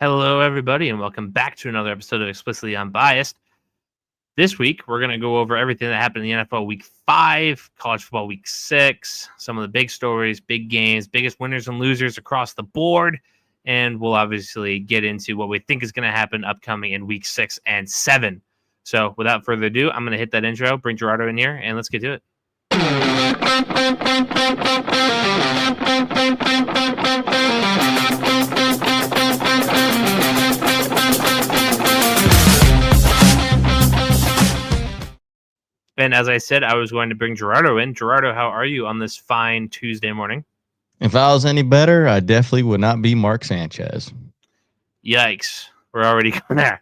Hello, everybody, and welcome back to another episode of Explicitly Unbiased. This week, we're going to go over everything that happened in the NFL Week 5, College Football Week 6, some of the big stories, big games, biggest winners and losers across the board, and we'll obviously get into what we think is going to happen upcoming in Week 6 and 7. So, without further ado, I'm going to hit that intro, bring Gerardo in here, and let's get to it. And as I said, I was going to bring Gerardo in. Gerardo, how are you on this fine Tuesday morning? If I was any better, I definitely would not be Mark Sanchez. Yikes. We're already going there.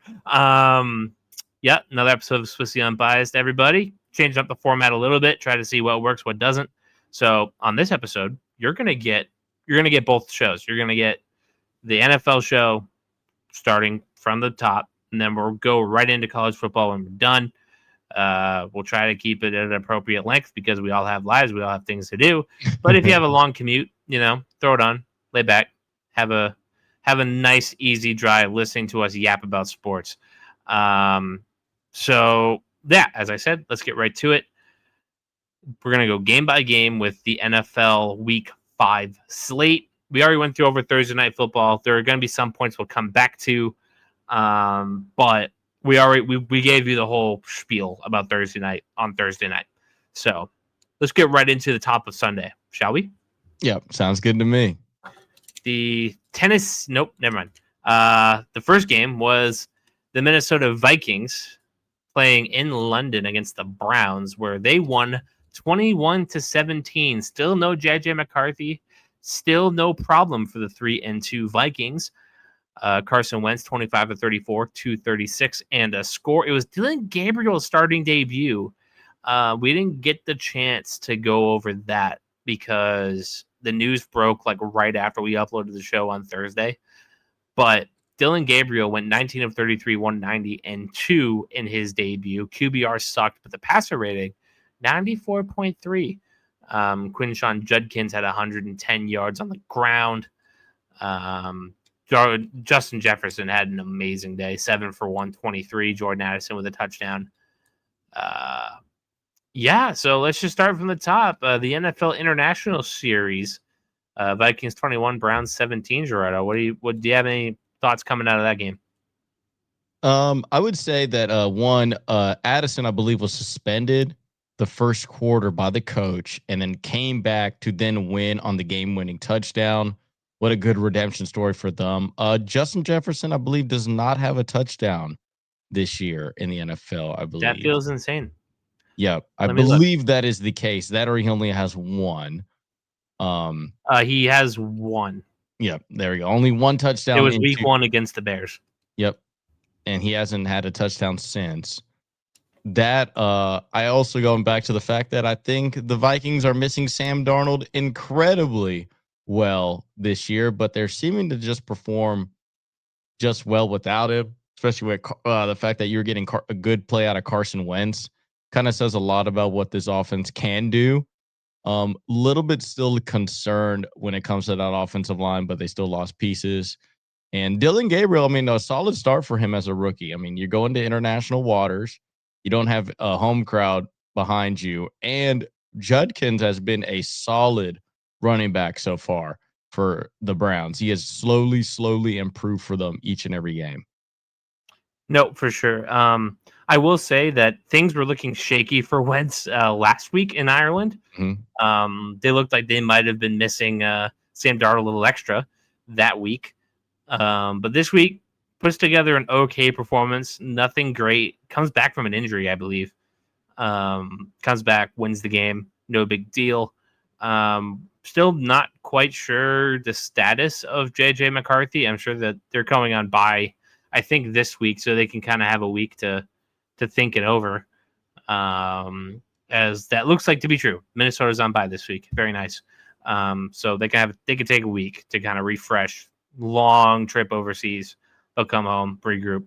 Yeah, another episode of Explicitly Unbiased, everybody. Changed up the format a little bit, try to see what works, what doesn't. So on this episode, you're gonna get both shows. You're gonna get the NFL show starting from the top, and then we'll go right into college football when we're done. We'll try to keep it at an appropriate length because we all have lives, we all have things to do. But if you have a long commute, throw it on, lay back, have a nice, easy drive listening to us yap about sports. So yeah, as I said, let's get right to it. We're gonna go game by game with the NFL Week 5 slate. We already went through over Thursday Night Football. There are going to be some points we'll come back to, but we gave you the whole spiel about Thursday night on Thursday night. So let's get right into the top of Sunday, shall we? Yep, sounds good to me. Nope, never mind. The first game was the Minnesota Vikings playing in London against the Browns, where they won 21-17. Still no JJ McCarthy. Still no problem for the 3-2 Vikings. Carson Wentz, 25-34, 236, and a score. It was Dylan Gabriel's starting debut. We didn't get the chance to go over that because the news broke like right after we uploaded the show on Thursday. But Dylan Gabriel went 19 of 33, 190, and 2 in his debut. QBR sucked, but the passer rating, 94.3. Quinshawn Judkins had 110 yards on the ground. Justin Jefferson had an amazing day, 7 for 123. Jordan Addison with a touchdown. So let's just start from the top. The NFL International Series, Vikings 21, Browns 17. Gerardo, do you have any thoughts coming out of that game? I would say that Addison, I believe, was suspended the first quarter by the coach and then came back to then win on the game-winning touchdown. What a good redemption story for them. Justin Jefferson, I believe, does not have a touchdown this year in the NFL, I believe. That feels insane. Yeah, I believe that is the case. That or he only has one. He has one. Yep, there we go. Only one touchdown. It was week 1 against the Bears. Yep, and he hasn't had a touchdown since. That I also going back to the fact that I think the Vikings are missing Sam Darnold incredibly well this year, but they're seeming to just perform just well without him, especially with the fact that you're getting a good play out of Carson Wentz. Kind of says a lot about what this offense can do. Little bit still concerned when it comes to that offensive line, but they still lost pieces. And Dylan Gabriel, I mean, a solid start for him as a rookie. I mean, you're going to international waters. You don't have a home crowd behind you. And Judkins has been a solid running back so far for the Browns. He has slowly improved for them each and every game. No, for sure. I will say that things were looking shaky for Wentz last week in Ireland. Mm-hmm. They looked like they might have been missing Sam Darnold a little extra that week. But this week, puts together an okay performance. Nothing great. Comes back from an injury, I believe. Comes back, wins the game. No big deal. Still not quite sure the status of JJ McCarthy. I'm sure that they're going on bye, I think, this week, so they can kind of have a week to think it over. As that looks like to be true. Minnesota's on bye this week. Very nice. So they can take a week to kind of refresh. Long trip overseas. They'll come home, regroup.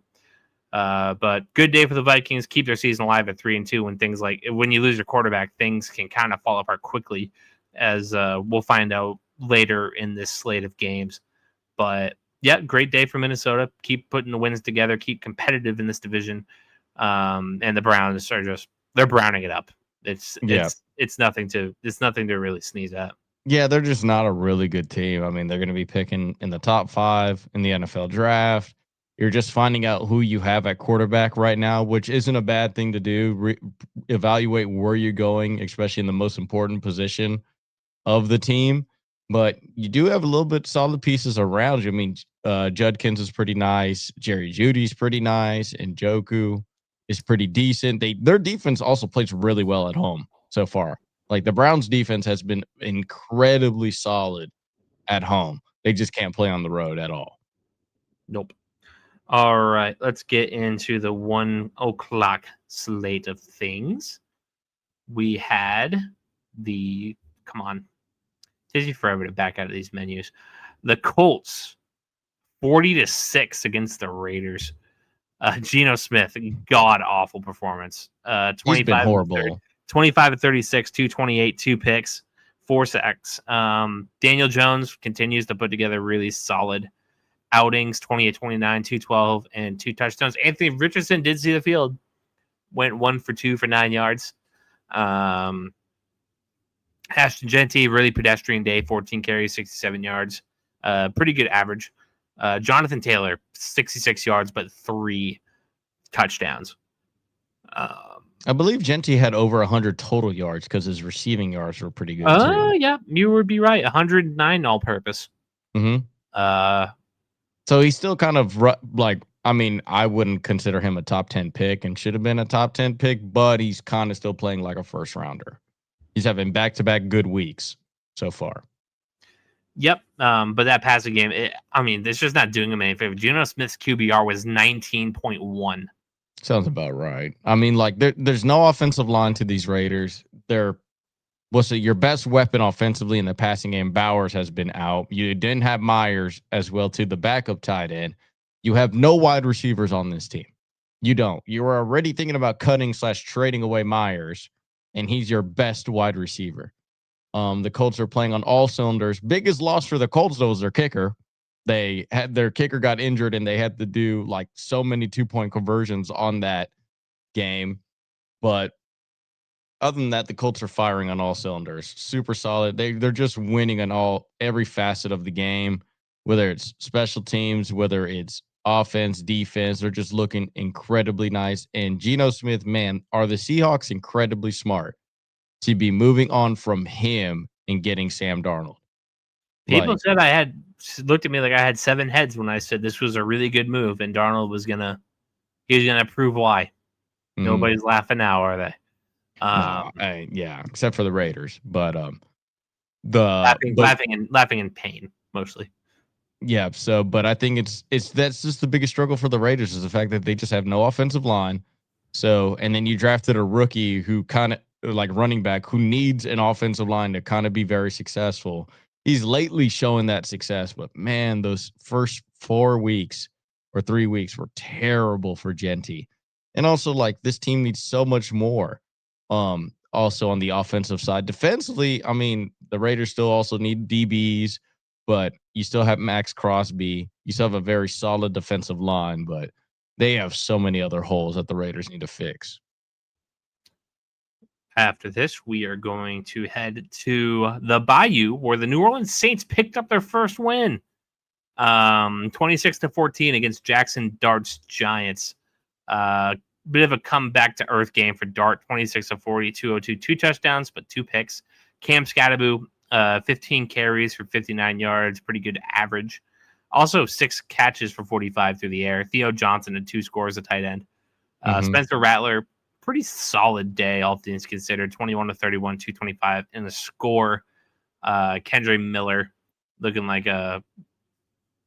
But good day for the Vikings. Keep their season alive at 3-2. When you lose your quarterback, things can kind of fall apart quickly, as we'll find out later in this slate of games. But Yeah, great day for Minnesota. Keep putting the wins together. Keep competitive in this division. And the Browns are they're browning it up. It's Yeah. it's it's nothing to really sneeze at. Yeah, they're just not a really good team. I mean, they're going to be picking in the top 5 in the NFL draft. You're just finding out who you have at quarterback right now, which isn't a bad thing to do. Evaluate where you're going, especially in the most important position of the team. But you do have a little bit solid pieces around you. I mean, Judkins is pretty nice. Jerry Judy's pretty nice. And Joku is pretty decent. Their defense also plays really well at home so far. Like the Browns defense has been incredibly solid at home. They just can't play on the road at all. Nope. All right, let's get into the 1:00 slate of things. We had the come on, it takes you forever to back out of these menus. The Colts 40-6 against the Raiders. Geno Smith, god awful performance. He's been 25 horrible. 25 36, 228, 2 picks, 4 sacks. Daniel Jones continues to put together really solid outings, 28-29, 212, and 2 touchdowns. Anthony Richardson did see the field, went 1 for 2 for 9 yards. Ashton Genty, really pedestrian day, 14 carries, 67 yards. Pretty good average. Jonathan Taylor, 66 yards, but 3 touchdowns. I believe Genty had over 100 total yards because his receiving yards were pretty good too. Yeah, you would be right. 109 all purpose. Mm-hmm. So he's still kind of like, I mean, I wouldn't consider him a top 10 pick and should have been a top 10 pick, but he's kind of still playing like a first rounder. He's having back-to-back good weeks so far. Yep. But that passing game, it's just not doing him any favor. Geno Smith's QBR was 19.1. Sounds about right. I mean, like there's no offensive line to these Raiders. Your best weapon offensively in the passing game, Bowers, has been out. You didn't have Myers as well to the backup tight end. You have no wide receivers on this team. You don't. You were already thinking about cutting/trading away Myers, and he's your best wide receiver. The Colts are playing on all cylinders. Biggest loss for the Colts, though, is their kicker. They had their kicker got injured, and they had to do like so many 2-point conversions on that game. But other than that, the Colts are firing on all cylinders. Super solid. They're just winning on every facet of the game, whether it's special teams, whether it's offense, defense. They're just looking incredibly nice. And Geno Smith, man, are the Seahawks incredibly smart to be moving on from him and getting Sam Darnold? People said looked at me like I had 7 heads when I said this was a really good move, and Darnold was gonna prove why. Nobody's laughing now, are they? Yeah, except for the Raiders, but laughing in pain mostly. Yeah, so but I think that's just the biggest struggle for the Raiders is the fact that they just have no offensive line. So, and then you drafted a rookie who kind of like running back who needs an offensive line to kind of be very successful. He's lately showing that success, but man, those first 4 weeks or 3 weeks were terrible for Genty. And also like this team needs so much more. Also on the offensive side, defensively, I mean, the Raiders still also need DBs, but you still have Max Crosby. You still have a very solid defensive line, but they have so many other holes that the Raiders need to fix. After this, we are going to head to the Bayou, where the New Orleans Saints picked up their first win, 26-14 against Jackson Dart's Giants. Bit of a comeback to earth game for Dart, 26-40, 202, 2 touchdowns, but 2 picks. Cam Scatterbo, 15 carries for 59 yards, pretty good average. Also 6 catches for 45 through the air. Theo Johnson had 2 scores at tight end. Spencer Rattler, pretty solid day, all things considered. 21-31, 225 in the score. Kendre Miller looking like a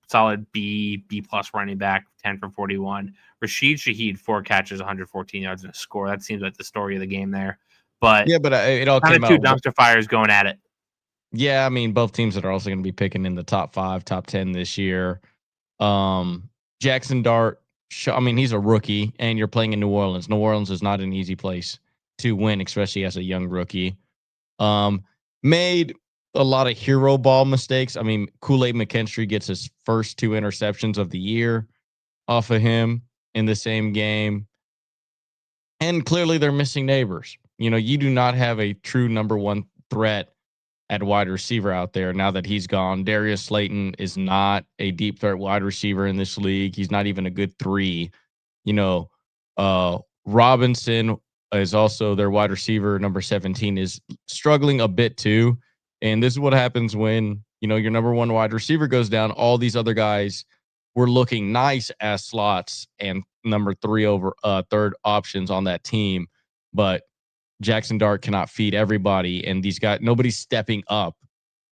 solid B plus running back, 10 for 41. Rashid Shaheed, 4 catches, 114 yards in a score. That seems like the story of the game there. But yeah, but it all kind came of 2 out. dumpster fires going at it. Yeah, I mean, both teams that are also going to be picking in the top 5, top 10 this year. Jackson Dart, I mean, he's a rookie, and you're playing in New Orleans. New Orleans is not an easy place to win, especially as a young rookie. Made a lot of hero ball mistakes. I mean, Kool-Aid McKinstry gets his first 2 interceptions of the year off of him in the same game. And clearly they're missing neighbors. You do not have a true number one threat at wide receiver out there now that he's gone. Darius Slayton is not a deep threat wide receiver in this league. He's not even a good 3. You know, Robinson is also their wide receiver. Number 17 is struggling a bit too. And this is what happens when, your number one wide receiver goes down. All these other guys were looking nice as slots and number 3 over third options on that team. But Jackson Dart cannot feed everybody. And these guys, nobody's stepping up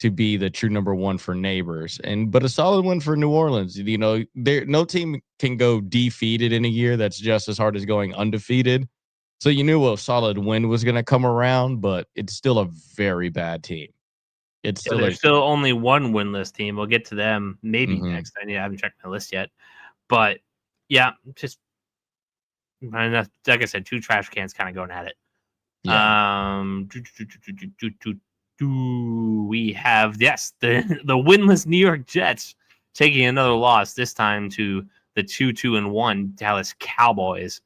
to be the true number 1 for neighbors. But a solid win for New Orleans. No team can go defeated in a year. That's just as hard as going undefeated. So you knew a solid win was going to come around, but it's still a very bad team. There's still only one winless team. We'll get to them maybe next. I haven't checked my list yet, but yeah, just like I said, 2 trash cans kind of going at it. Yeah. We have the winless New York Jets taking another loss, this time to the 2-1 Dallas Cowboys.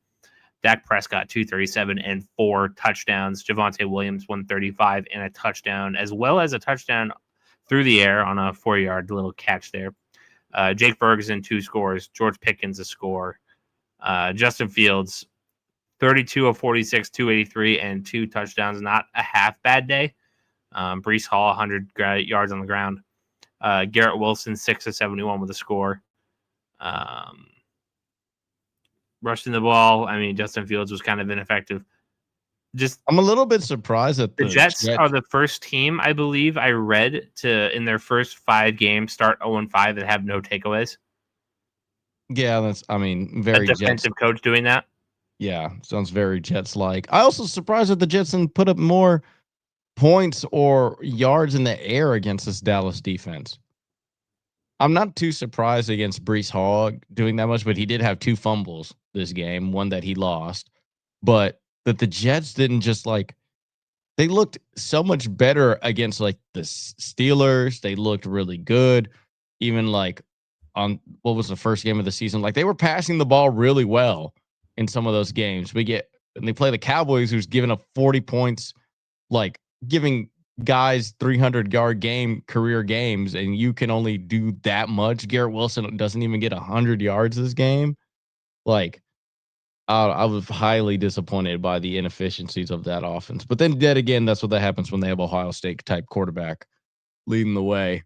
Dak Prescott 237 and 4 touchdowns. Javonte Williams 135 and a touchdown, as well as a touchdown through the air on a 4-yard little catch there. Jake Ferguson 2 scores. George Pickens a score. Justin Fields 32 of 46, 283 and 2 touchdowns. Not a half bad day. Breece Hall 100 yards on the ground. Garrett Wilson 6 of 71 with a score. Rushing the ball. I mean, Justin Fields was kind of ineffective. I'm a little bit surprised that the Jets are the first team, I believe, I read to in their first 5 games start 0-5 that have no takeaways. Yeah, that's very a defensive coach doing that. Yeah, sounds very Jets-like. I also surprised that the Jets didn't put up more points or yards in the air against this Dallas defense. I'm not too surprised against Breece Hall doing that much, but he did have 2 fumbles this game, one that he lost. But that the Jets didn't just they looked so much better against the Steelers. They looked really good. Even on what was the first game of the season, they were passing the ball really well in some of those games. And they play the Cowboys, who's giving up 40 points, giving guys 300-yard career games, and you can only do that much. Garrett Wilson doesn't even get 100 yards this game. I was highly disappointed by the inefficiencies of that offense. But then yet again, that's what happens when they have Ohio State type quarterback leading the way.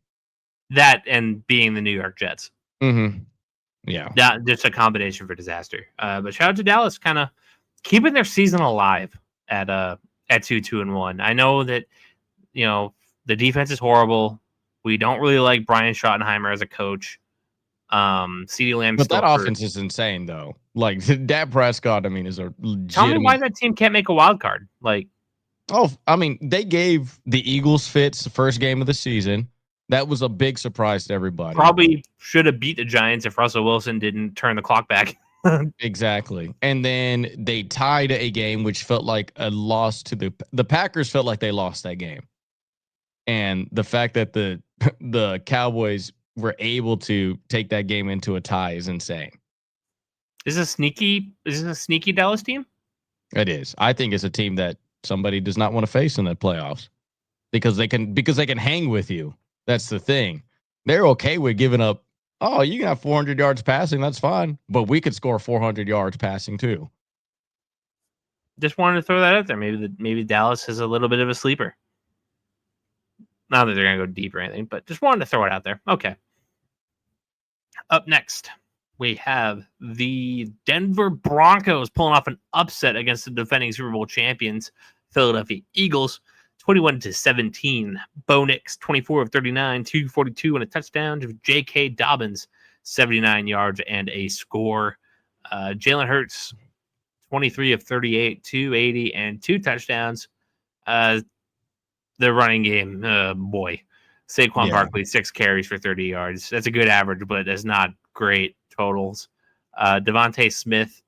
That and being the New York Jets. Mm-hmm. Yeah. That just a combination for disaster. But shout out to Dallas, kind of keeping their season alive at 2-1. I know that the defense is horrible. We don't really like Brian Schottenheimer as a coach. CeeDee Lamb, but that offense is insane though. Dak Prescott, is a legitimate. Tell me why that team can't make a wild card. They gave the Eagles fits the first game of the season. That was a big surprise to everybody. Probably should have beat the Giants if Russell Wilson didn't turn the clock back. Exactly. And then they tied a game which felt like a loss to the Packers. Felt like they lost that game. And the fact that the Cowboys were able to take that game into a tie is insane. Is this a sneaky Dallas team? It is. I think it's a team that somebody does not want to face in the playoffs because they can hang with you. That's the thing. They're okay with giving up. Oh, you can have 400 yards passing. That's fine. But we could score 400 yards passing too. Just wanted to throw that out there. Maybe Dallas is a little bit of a sleeper. Not that they're going to go deep or anything, but just wanted to throw it out there. Okay. Up next, we have the Denver Broncos pulling off an upset against the defending Super Bowl champions, Philadelphia Eagles, 21-17. Bo Nix, 24 of 39, 242 and a touchdown to J.K. Dobbins, 79 yards and a score. Jalen Hurts, 23 of 38, 280 and 2 touchdowns. The running game, boy. Saquon Barkley, 6 carries for 30 yards. That's a good average, but that's not great totals. Devontae Smith,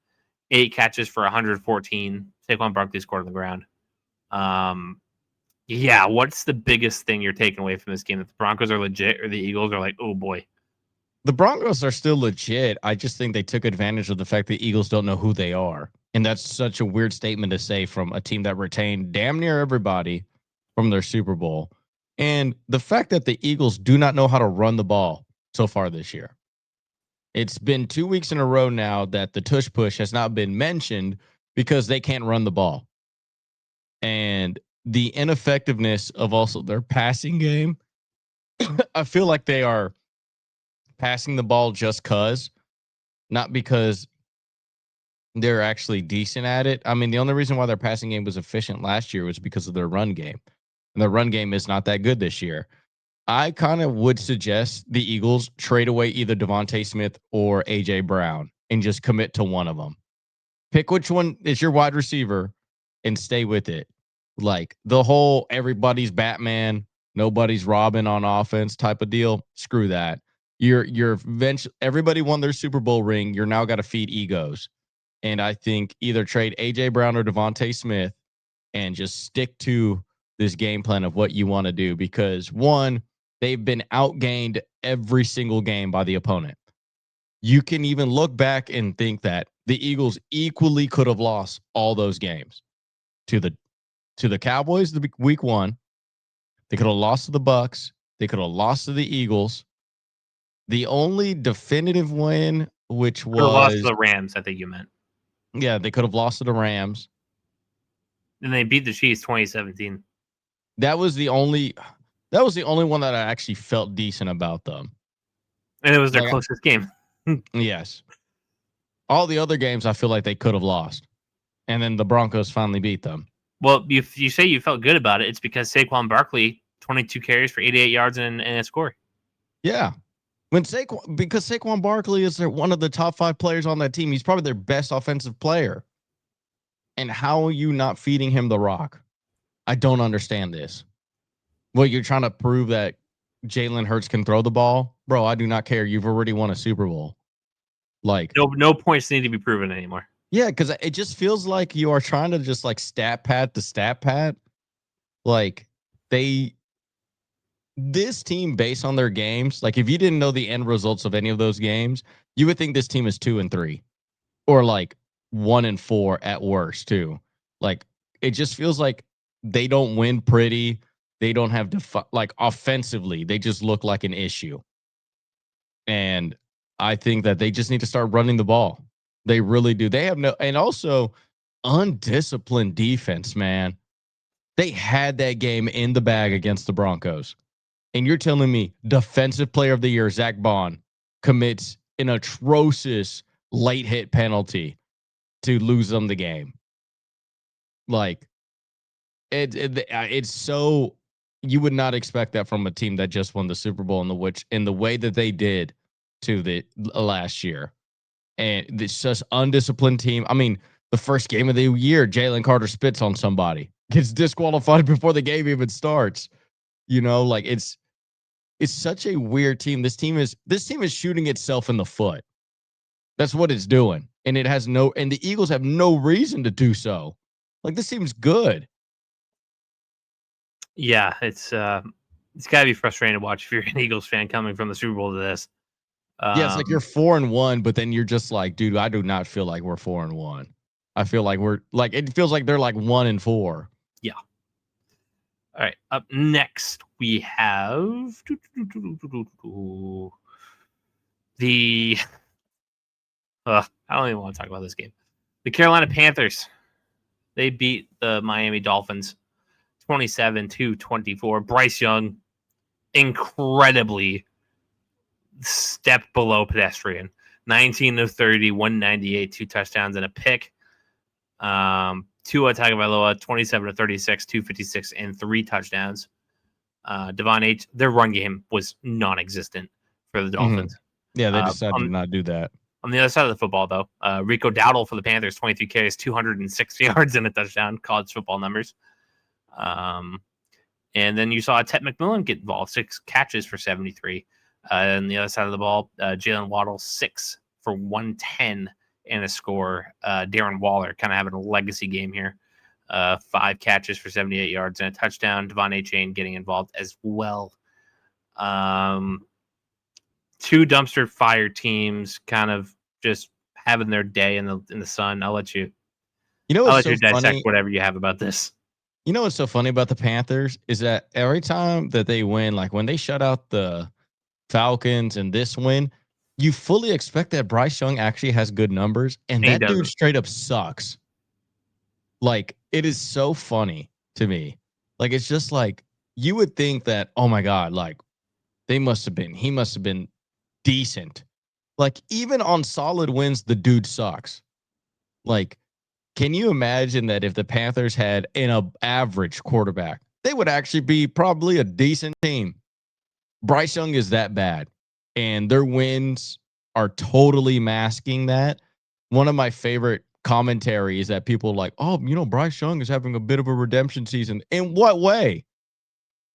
8 catches for 114. Saquon Barkley scored on the ground. Yeah, what's the biggest thing you're taking away from this game? That the Broncos are legit, or the Eagles are like, oh boy. The Broncos are still legit. I just think they took advantage of the fact that Eagles don't know who they are. And that's such a weird statement to say from a team that retained damn near everybody from their Super Bowl. And the fact that the Eagles do not know how to run the ball so far this year. It's been 2 weeks in a row now that the tush push has not been mentioned because they can't run the ball. And the ineffectiveness of also their passing game, I feel like they are passing the ball just cuz, not because they're actually decent at it. I mean, the only reason why their passing game was efficient last year was because of their run game. And their run game is not that good this year. I kind of would suggest the Eagles trade away either Devontae Smith or AJ Brown and just commit to one of them. Pick which one is your wide receiver and stay with it. Like the whole everybody's Batman, nobody's Robin on offense type of deal. Screw that. You're everybody won their Super Bowl ring. You're now got to feed egos. And I think either trade AJ Brown or Devontae Smith and just stick to this game plan of what you want to do because one, they've been outgained every single game by the opponent. You can even look back and think that the Eagles equally could have lost all those games to the Cowboys the week 1. They could have lost to the Bucks. They could have lost to the Eagles. The only definitive win, which Could have lost to was the Rams, I think you meant. yeah, they could have lost to the Rams. And they beat the Chiefs 2017. That was the only one that I actually felt decent about them. And it was their Like, closest game. yes. All the other games I feel like they could have lost. And then the Broncos finally beat them. Well, if you say you felt good about it, it's because Saquon Barkley, 22 carries for 88 yards and a score. Yeah. Because Saquon Barkley is one of the top 5 players on that team. He's probably their best offensive player. And how are you not feeding him the rock? I don't understand this. Well, you're trying to prove that Jalen Hurts can throw the ball? Bro, I do not care. You've already won a Super Bowl. Like, no points need to be proven anymore. yeah, because it just feels like you are trying to just like stat pad to stat pad. Like this team based on their games, like if you didn't know the end results of any of those games, you would think this team is 2-3 or like 1-4 at worst too. Like it just feels like they don't win pretty. They don't have like offensively, they just look like an issue. And I think that they just need to start running the ball. They really do. They have and also undisciplined defense, man. They had that game in the bag against the Broncos. And you're telling me defensive player of the year, Zach Bond, commits an atrocious late hit penalty to lose them the game. Like it's so you would not expect that from a team that just won the Super Bowl in the way that they did to the last year. And it's just undisciplined team. I mean, the first game of the year, Jalen Carter spits on somebody, gets disqualified before the game even starts. You know, like it's such a weird team. This team is shooting itself in the foot. That's what it's doing. And the Eagles have no reason to do so. Like this seems good. Yeah, it's got to be frustrating to watch if you're an Eagles fan coming from the Super Bowl to this. Yeah, it's like you're 4-1, but then you're just like, dude, I do not feel like we're 4-1. I feel like it feels like they're like 1-4. Yeah. All right. Up next, we have the. I don't even want to talk about this game. The Carolina Panthers. They beat the Miami Dolphins 27-24. Bryce Young, incredibly step below pedestrian. 19 of 30, 198, 2 touchdowns and a pick. Tua Tagovailoa, 27 of 36, 256, and 3 touchdowns. Devon H, their run game was non-existent for the Dolphins. Yeah, they decided to not do that. On the other side of the football, though, Rico Dowdle for the Panthers, 23 carries, 206 yards and a touchdown, college football numbers. And then you saw Ted McMillan get involved, 6 catches for 73. And the other side of the ball, Jalen Waddle, 6 for 110 and a score. Darren Waller kind of having a legacy game here. 5 catches for 78 yards and a touchdown. Devon Achane getting involved as well. 2 dumpster fire teams kind of just having their day in the sun. I'll let you What's so dissect funny? whatever you have about this. What's so funny about the Panthers is that every time that they win, like when they shut out the Falcons and this win, you fully expect that Bryce Young actually has good numbers, and He that dude doesn't. straight up sucks. Like, it is so funny to me. Like, it's just like you would think that, oh my God, like he must have been decent. Like, even on solid wins, the dude sucks. Like, can you imagine that if the Panthers had an average quarterback, they would actually be probably a decent team? Bryce Young is that bad, and their wins are totally masking that. One of my favorite commentaries that people like, oh, Bryce Young is having a bit of a redemption season. In what way?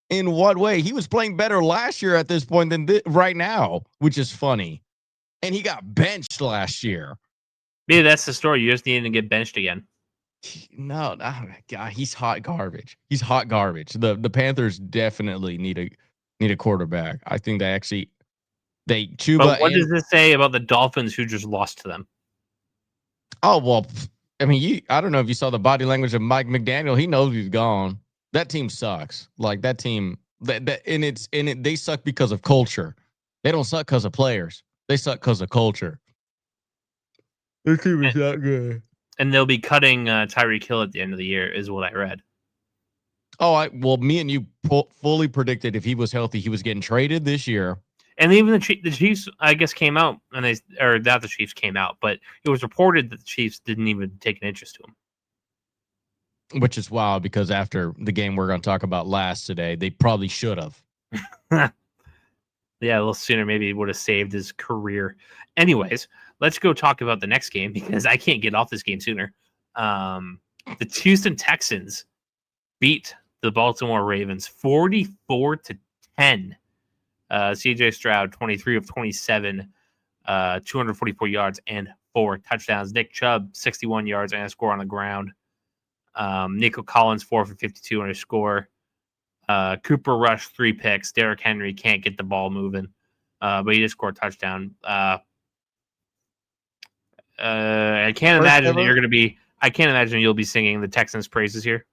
In what way? He was playing better last year at this point than right now, which is funny. And he got benched last year. Maybe that's the story. You just need to get benched again. No, oh God, he's hot garbage. He's hot garbage. The Panthers definitely need a quarterback. I think they Chuba But what and does this say about the Dolphins who just lost to them? oh well, I mean, I don't know if you saw the body language of Mike McDaniel. He knows he's gone. That team sucks. Like that team they suck because of culture. They don't suck because of players. They suck because of culture. This team is not good. And they'll be cutting Tyreek Hill at the end of the year, is what I read. Oh, me and you fully predicted if he was healthy, he was getting traded this year. And even the Chiefs, I guess, came out, and not the Chiefs came out, but it was reported that the Chiefs didn't even take an interest to him. Which is wild because after the game we're going to talk about last today, they probably should have. Yeah, a little sooner, maybe he would have saved his career. Anyways, let's go talk about the next game because I can't get off this game sooner. The Houston Texans beat the Baltimore Ravens 44-10. CJ Stroud, 23 of 27, 244 yards and 4 touchdowns. Nick Chubb, 61 yards and a score on the ground. Nico Collins, 4 for 52 and a score. Cooper Rush, 3 picks. Derrick Henry can't get the ball moving, but he just scored a touchdown. I can't imagine that you're going to be. I can't imagine you'll be singing the Texans' praises here.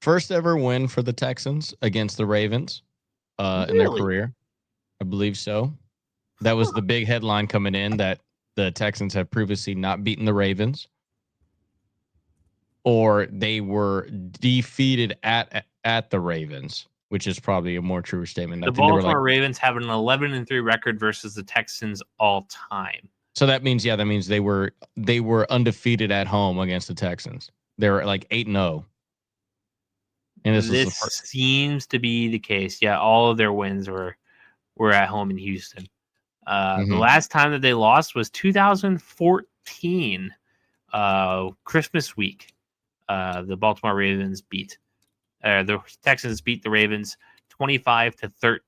First ever win for the Texans against the Ravens in their career. I believe so. That was the big headline coming in that the Texans have previously not beaten the Ravens, or they were defeated at the Ravens, which is probably a more true statement. The Baltimore Ravens have an 11-3 record versus the Texans all time. So that means they were undefeated at home against the Texans. They were like 8-0. And this seems to be the case. Yeah, all of their wins were at home in Houston. The last time that they lost was 2014, Christmas week. The Baltimore Ravens the Texans beat the Ravens 25-13.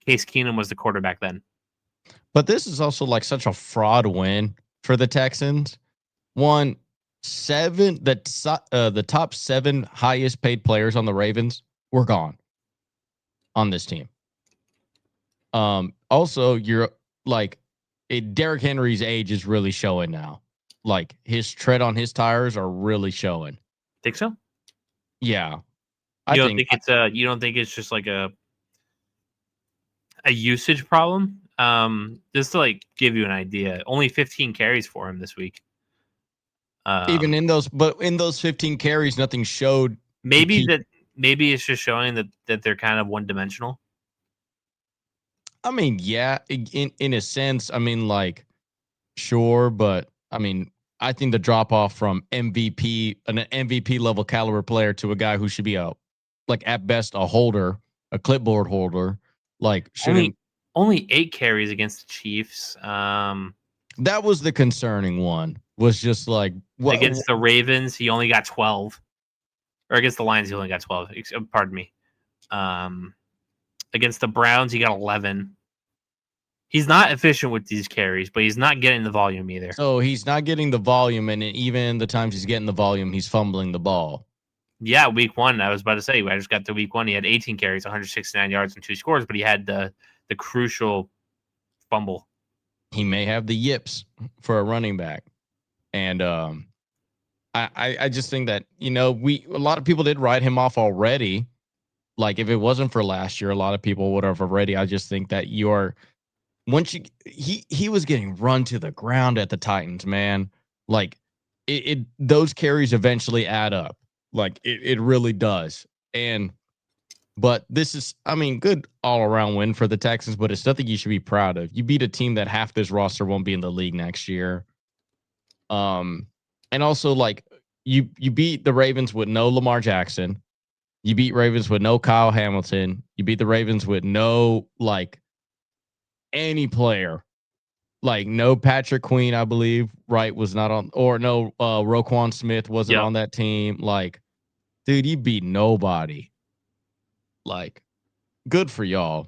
Case Keenum was the quarterback then. But this is also like such a fraud win for the Texans. The top 7 highest paid players on the Ravens were gone on this team. Also, you're like, Derrick Henry's age is really showing now. Like his tread on his tires are really showing. Think so? Yeah. You don't think it's just like a usage problem? Just to like give you an idea, only 15 carries for him this week. Even in those 15 carries, nothing showed. Maybe it's just showing that they're kind of one-dimensional. I mean, yeah, in a sense, I mean, like, sure, but I mean, I think the drop off from an MVP level caliber player to a guy who should be at best a clipboard holder, like shouldn't. Only 8 carries against the Chiefs. That was the concerning one. Was just like against the Ravens, he only got 12, or against the Lions, he only got 12. Pardon me. Against the Browns, he got 11. He's not efficient with these carries, but he's not getting the volume either. So he's not getting the volume, and even the times he's getting the volume, he's fumbling the ball. Yeah, week 1, I was about to say, I just got to week 1. He had 18 carries, 169 yards, and 2 scores, but he had the crucial fumble. He may have the yips for a running back. And I just think that, a lot of people did write him off already. Like, if it wasn't for last year, a lot of people would have already. I just think that he was getting run to the ground at the Titans, man. Like, those carries eventually add up. Like, it really does. But this is, good all around win for the Texans, but it's nothing you should be proud of. You beat a team that half this roster won't be in the league next year. And also, like, you beat the Ravens with no Lamar Jackson. You beat Ravens with no Kyle Hamilton. You beat the Ravens with no, like, any player. Like, no Patrick Queen, I believe, right, was not on, or no Roquan Smith wasn't on that team. Like, dude, you beat nobody. Like, good for y'all.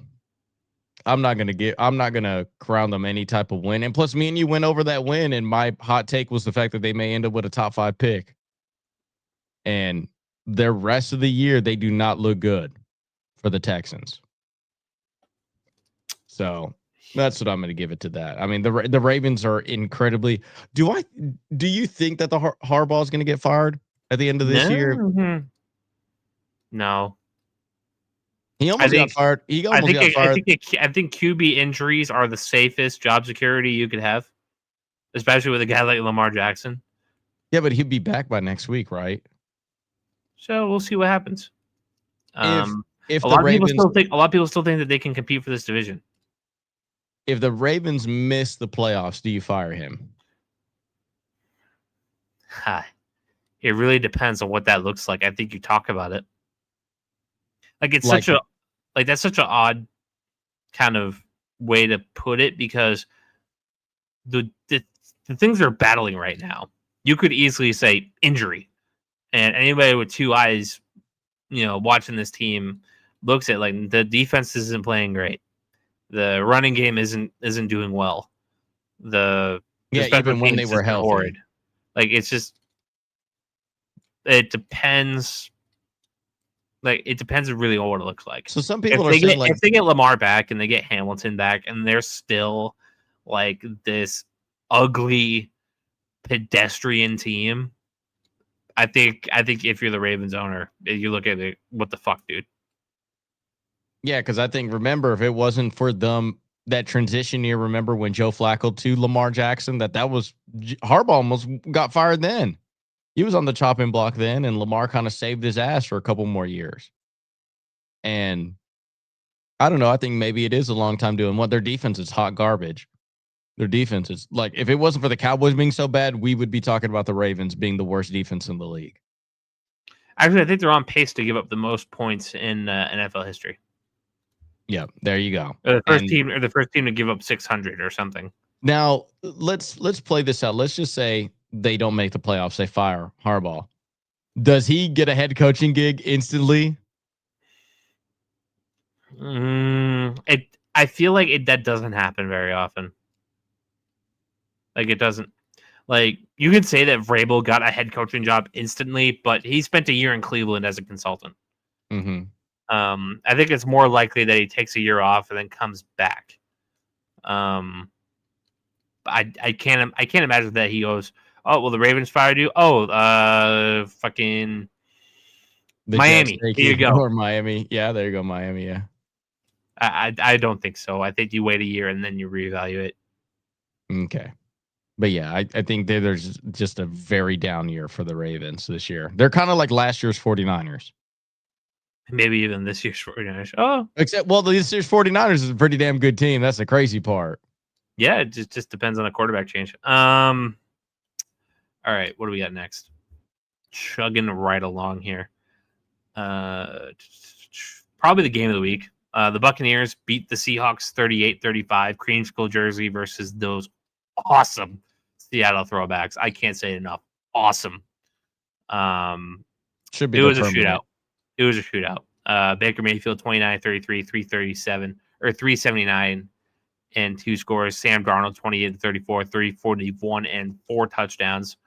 I'm not gonna crown them any type of win. And plus, me and you went over that win, and my hot take was the fact that they may end up with a top 5 pick. And the rest of the year, they do not look good for the Texans. So that's what I'm going to give it to that. I mean, the Ravens are incredibly. Do you think that the Harbaugh is going to get fired at the end of this year? No. He almost got fired. I think QB injuries are the safest job security you could have, especially with a guy like Lamar Jackson. Yeah, but he'll be back by next week, right? So we'll see what happens. If a lot of people still think that they can compete for this division. If the Ravens miss the playoffs, do you fire him? It really depends on what that looks like. I think you talk about it. Like, it's such a that's such an odd kind of way to put it, because the things they're battling right now, you could easily say injury, and anybody with 2 eyes, watching this team looks at, like, the defense isn't playing great, the running game isn't doing well, even when they were healthy, horrid. Like, it's just, it depends. Like, it depends really on what it looks like. So some people are saying, like, if they get Lamar back and they get Hamilton back, and they're still like this ugly pedestrian team, I think if you're the Ravens owner, you look at it, what the fuck, dude? Yeah, because I think, remember, if it wasn't for them, that transition year, remember when Joe Flacco to Lamar Jackson, that was Harbaugh almost got fired then. He was on the chopping block then, and Lamar kind of saved his ass for a couple more years. And I don't know. I think maybe it is a long time doing what. Their defense is hot garbage. Their defense is, like, if it wasn't for the Cowboys being so bad, we would be talking about the Ravens being the worst defense in the league. Actually, I think they're on pace to give up the most points in NFL history. Yeah, there you go. The first team to give up 600 or something. Now, let's play this out. Let's just say they don't make the playoffs. They fire Harbaugh. Does he get a head coaching gig instantly? I feel like that doesn't happen very often. Like, it doesn't. Like, you could say that Vrabel got a head coaching job instantly, but he spent a year in Cleveland as a consultant. Mm-hmm. I think it's more likely that he takes a year off and then comes back. I can't imagine that he goes, oh, well, the Ravens fired you. Oh, fucking the Miami. Here you go. Or Miami. Yeah, there you go, Miami. Yeah. I don't think so. I think you wait a year and then you reevaluate. Okay. But yeah, I think there's just a very down year for the Ravens this year. They're kind of like last year's 49ers. Maybe even this year's 49ers. Oh. Except, well, this year's 49ers is a pretty damn good team. That's the crazy part. Yeah, it just depends on a quarterback change. All right, what do we got next? Chugging right along here. Probably the game of the week. The Buccaneers beat the Seahawks 38-35, creamsicle jersey versus those awesome Seattle throwbacks. I can't say it enough. Awesome. Should be. It was a shootout. Baker Mayfield 29-33, 337 or 379 and 2 scores. Sam Darnold, 28-34, 341, and 4 touchdowns.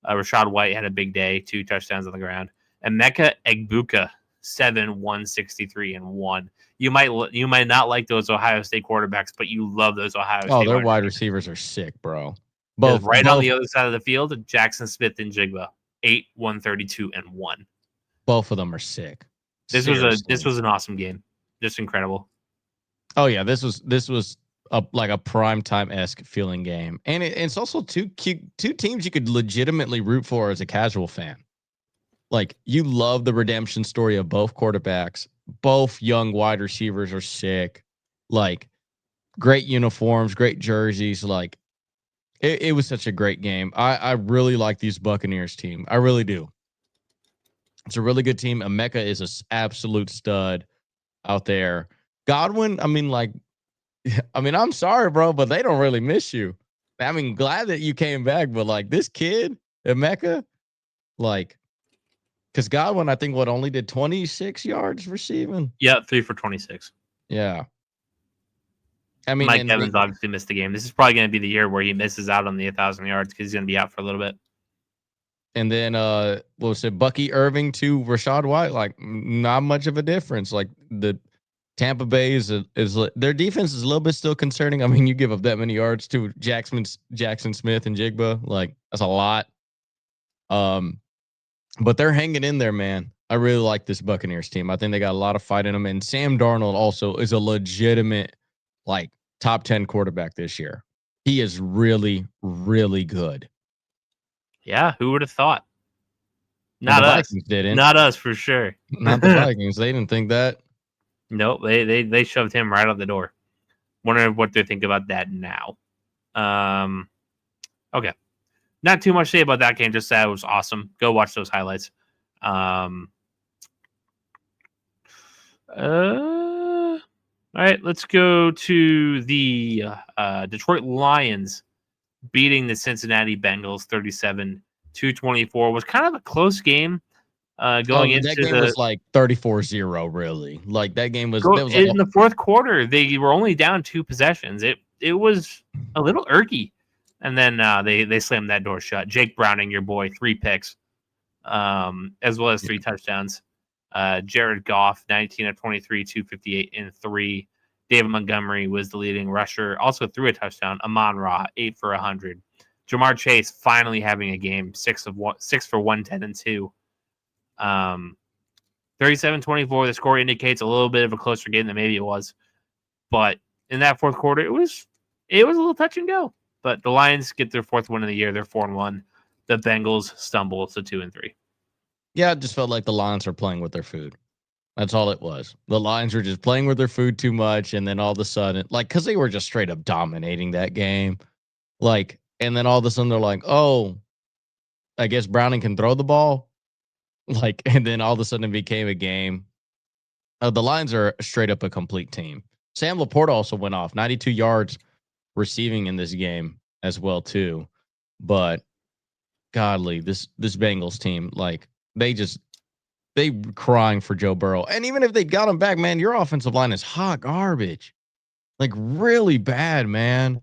Rashad White had a big day, 2 touchdowns on the ground. And Emeka Egbuka, 7, 163, and 1. You might not like those Ohio State quarterbacks, but you love those Ohio State. Their wide receivers are sick, bro. Both on the other side of the field, Jackson Smith and Jigba, 8, 132, and 1. Both of them are sick. This was an awesome game, just incredible. Oh yeah, this was like a primetime-esque feeling game, and it's also two teams you could legitimately root for as a casual fan. Like, you love the redemption story of both quarterbacks. Both young wide receivers are sick. Like, great uniforms, great jerseys. Like, it was such a great game. I really like these Buccaneers team. I really do. It's a really good team. Emeka is an absolute stud out there. Godwin, I'm sorry, bro, but they don't really miss you. I mean, glad that you came back, but like this kid, Emeka, like, because Godwin, I think, only did 26 yards receiving? Yeah, 3 for 26. Yeah. I mean, Mike Evans obviously missed the game. This is probably going to be the year where he misses out on the 1,000 yards because he's going to be out for a little bit. And then, what was it, Bucky Irving to Rashad White? Like, not much of a difference. Like, the Tampa Bay is their defense is a little bit still concerning. I mean, you give up that many yards to Jackson Smith and Jigba. Like, that's a lot. But they're hanging in there, man. I really like this Buccaneers team. I think they got a lot of fight in them. And Sam Darnold also is a legitimate, like, top 10 quarterback this year. He is really, really good. Yeah, who would have thought? Not us. Vikings didn't. Not us, for sure. Not the Vikings. They didn't think that. Nope, they shoved him right out the door. Wonder what they think about that now. Okay. Not too much to say about that game, just that it was awesome. Go watch those highlights. All right, let's go to the Detroit Lions beating the Cincinnati Bengals 37-24. Was kind of a close game. Going into that game was like 34-0, really. Like, that game was in the fourth quarter. They were only down 2 possessions. It was a little irky, and then they slammed that door shut. Jake Browning, your boy, 3 picks, as well as 3 touchdowns. Jared Goff, 19 of 23, 258 and 3. David Montgomery was the leading rusher, also threw a touchdown. Amon-Ra, 8 for 100. Jamar Chase finally having a game, 6 for 110 and 2. 37-24. The score indicates a little bit of a closer game than maybe it was, but in that fourth quarter, it was a little touch and go. But the Lions get their 4th win of the year. They're 4-1. The Bengals stumble to 2-3. Yeah, it just felt like the Lions were playing with their food. That's all it was. The Lions were just playing with their food too much, and then all of a sudden, like, because they were just straight up dominating that game, like, and then all of a sudden they're like, oh, I guess Browning can throw the ball, like, and then all of a sudden it became a game. The Lions are straight up a complete team. Sam Laporta also went off 92 yards receiving in this game as well too, but godly, this Bengals team, like, they crying for Joe Burrow. And even if they got him back, man, your offensive line is hot garbage. Like, really bad, man.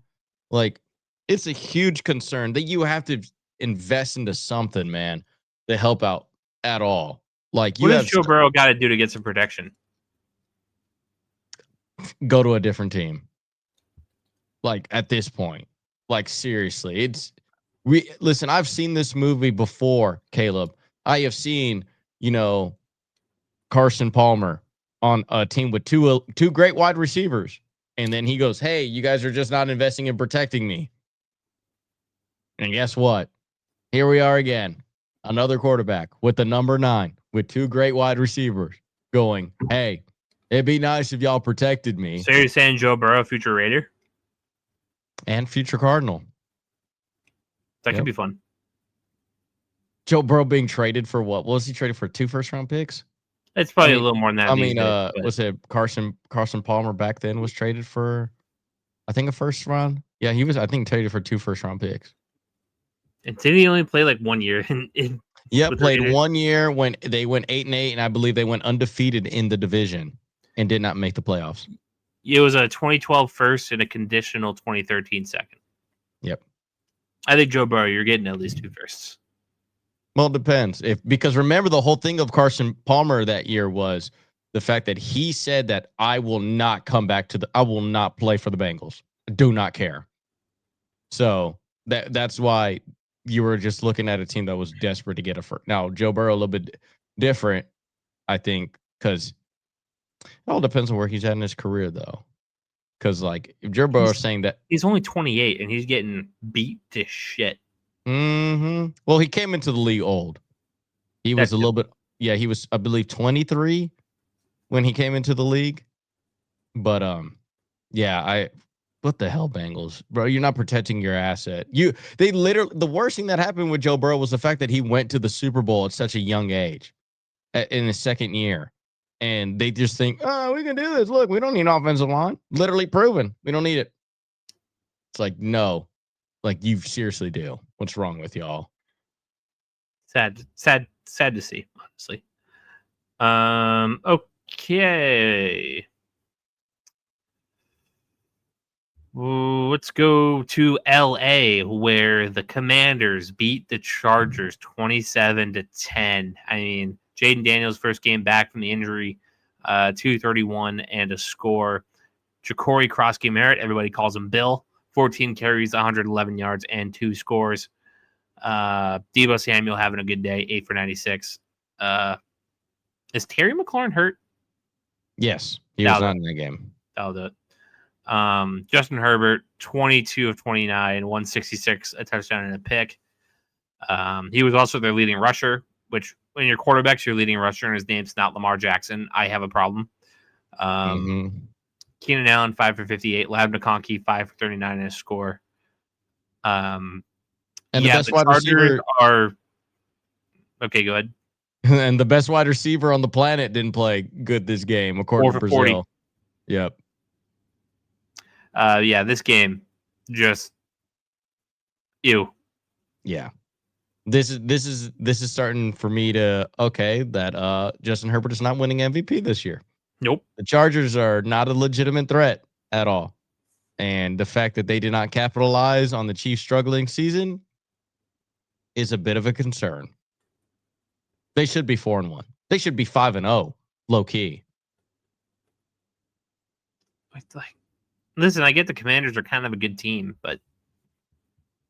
Like, it's a huge concern that you have to invest into something, man, to help out at all. Like, what does Joe Burrow got to do to get some protection? Go to a different team. Like, at this point, like, seriously, listen, I've seen this movie before, Caleb. I have seen, Carson Palmer on a team with two great wide receivers. And then he goes, hey, you guys are just not investing in protecting me. And guess what? Here we are again. Another quarterback with the number 9 with 2 great wide receivers going, hey, it'd be nice if y'all protected me. So you're saying Joe Burrow, future Raider? And future Cardinal. That could be fun. Joe Burrow being traded for what? What was he traded for? 2 first-round picks? It's probably a little more than that. Was it Carson Palmer back then was traded for, I think, a first round? Yeah, he was, I think, traded for 2 first-round picks. And did he only play like 1 year? Played 1 year when they went 8-8, and I believe they went undefeated in the division and did not make the playoffs. It was a 2012 first and a conditional 2013 second. Yep. I think Joe Burrow, you're getting at least 2 firsts. Well, it depends. Because remember the whole thing of Carson Palmer that year was the fact that he said that I will not come back I will not play for the Bengals. Do not care. So that's why you were just looking at a team that was desperate to get a first. Now, Joe Burrow a little bit different, I think, because it all depends on where he's at in his career, though. Because, like, if Joe Burrow is saying that he's only 28 and he's getting beat to shit. Well, he came into the league old. He was a little bit, he was, I believe, 23 when he came into the league. But, what the hell, Bengals, bro? You're not protecting your asset. The worst thing that happened with Joe Burrow was the fact that he went to the Super Bowl at such a young age, in his second year, and they just think, oh, we can do this. Look, we don't need an offensive line. Literally proven, we don't need it. It's like, no, like you seriously do. What's wrong with y'all? Sad to see, honestly. Okay. Let's go to LA, where the Commanders beat the Chargers 27-10. I mean, Jaden Daniels' first game back from the injury, 231 and a score. Ja'Cory Cross-Merritt, everybody calls him Bill, 14 carries, 111 yards, and 2 scores. Deebo Samuel having a good day, 8 for 96. Is Terry McLaurin hurt? Yes, he was not in that game. That'll do it. Justin Herbert, 22 of 29, 166, a touchdown and a pick. He was also their leading rusher, which when your quarterback's your leading rusher and his name's not Lamar Jackson, I have a problem. Keenan Allen, 5 for 58, Lab McConkey, 5 for 39 and a score. And the best wide receiver are okay. Go ahead. And the best wide receiver on the planet didn't play good this game, according to Brazil. 40. Yep. This game just ew. Yeah. This is starting for me to that Justin Herbert is not winning MVP this year. Nope. The Chargers are not a legitimate threat at all. And the fact that they did not capitalize on the Chiefs' struggling season is a bit of a concern. They should be 4-1. They should be 5-0, low key. Listen, I get the Commanders are kind of a good team, but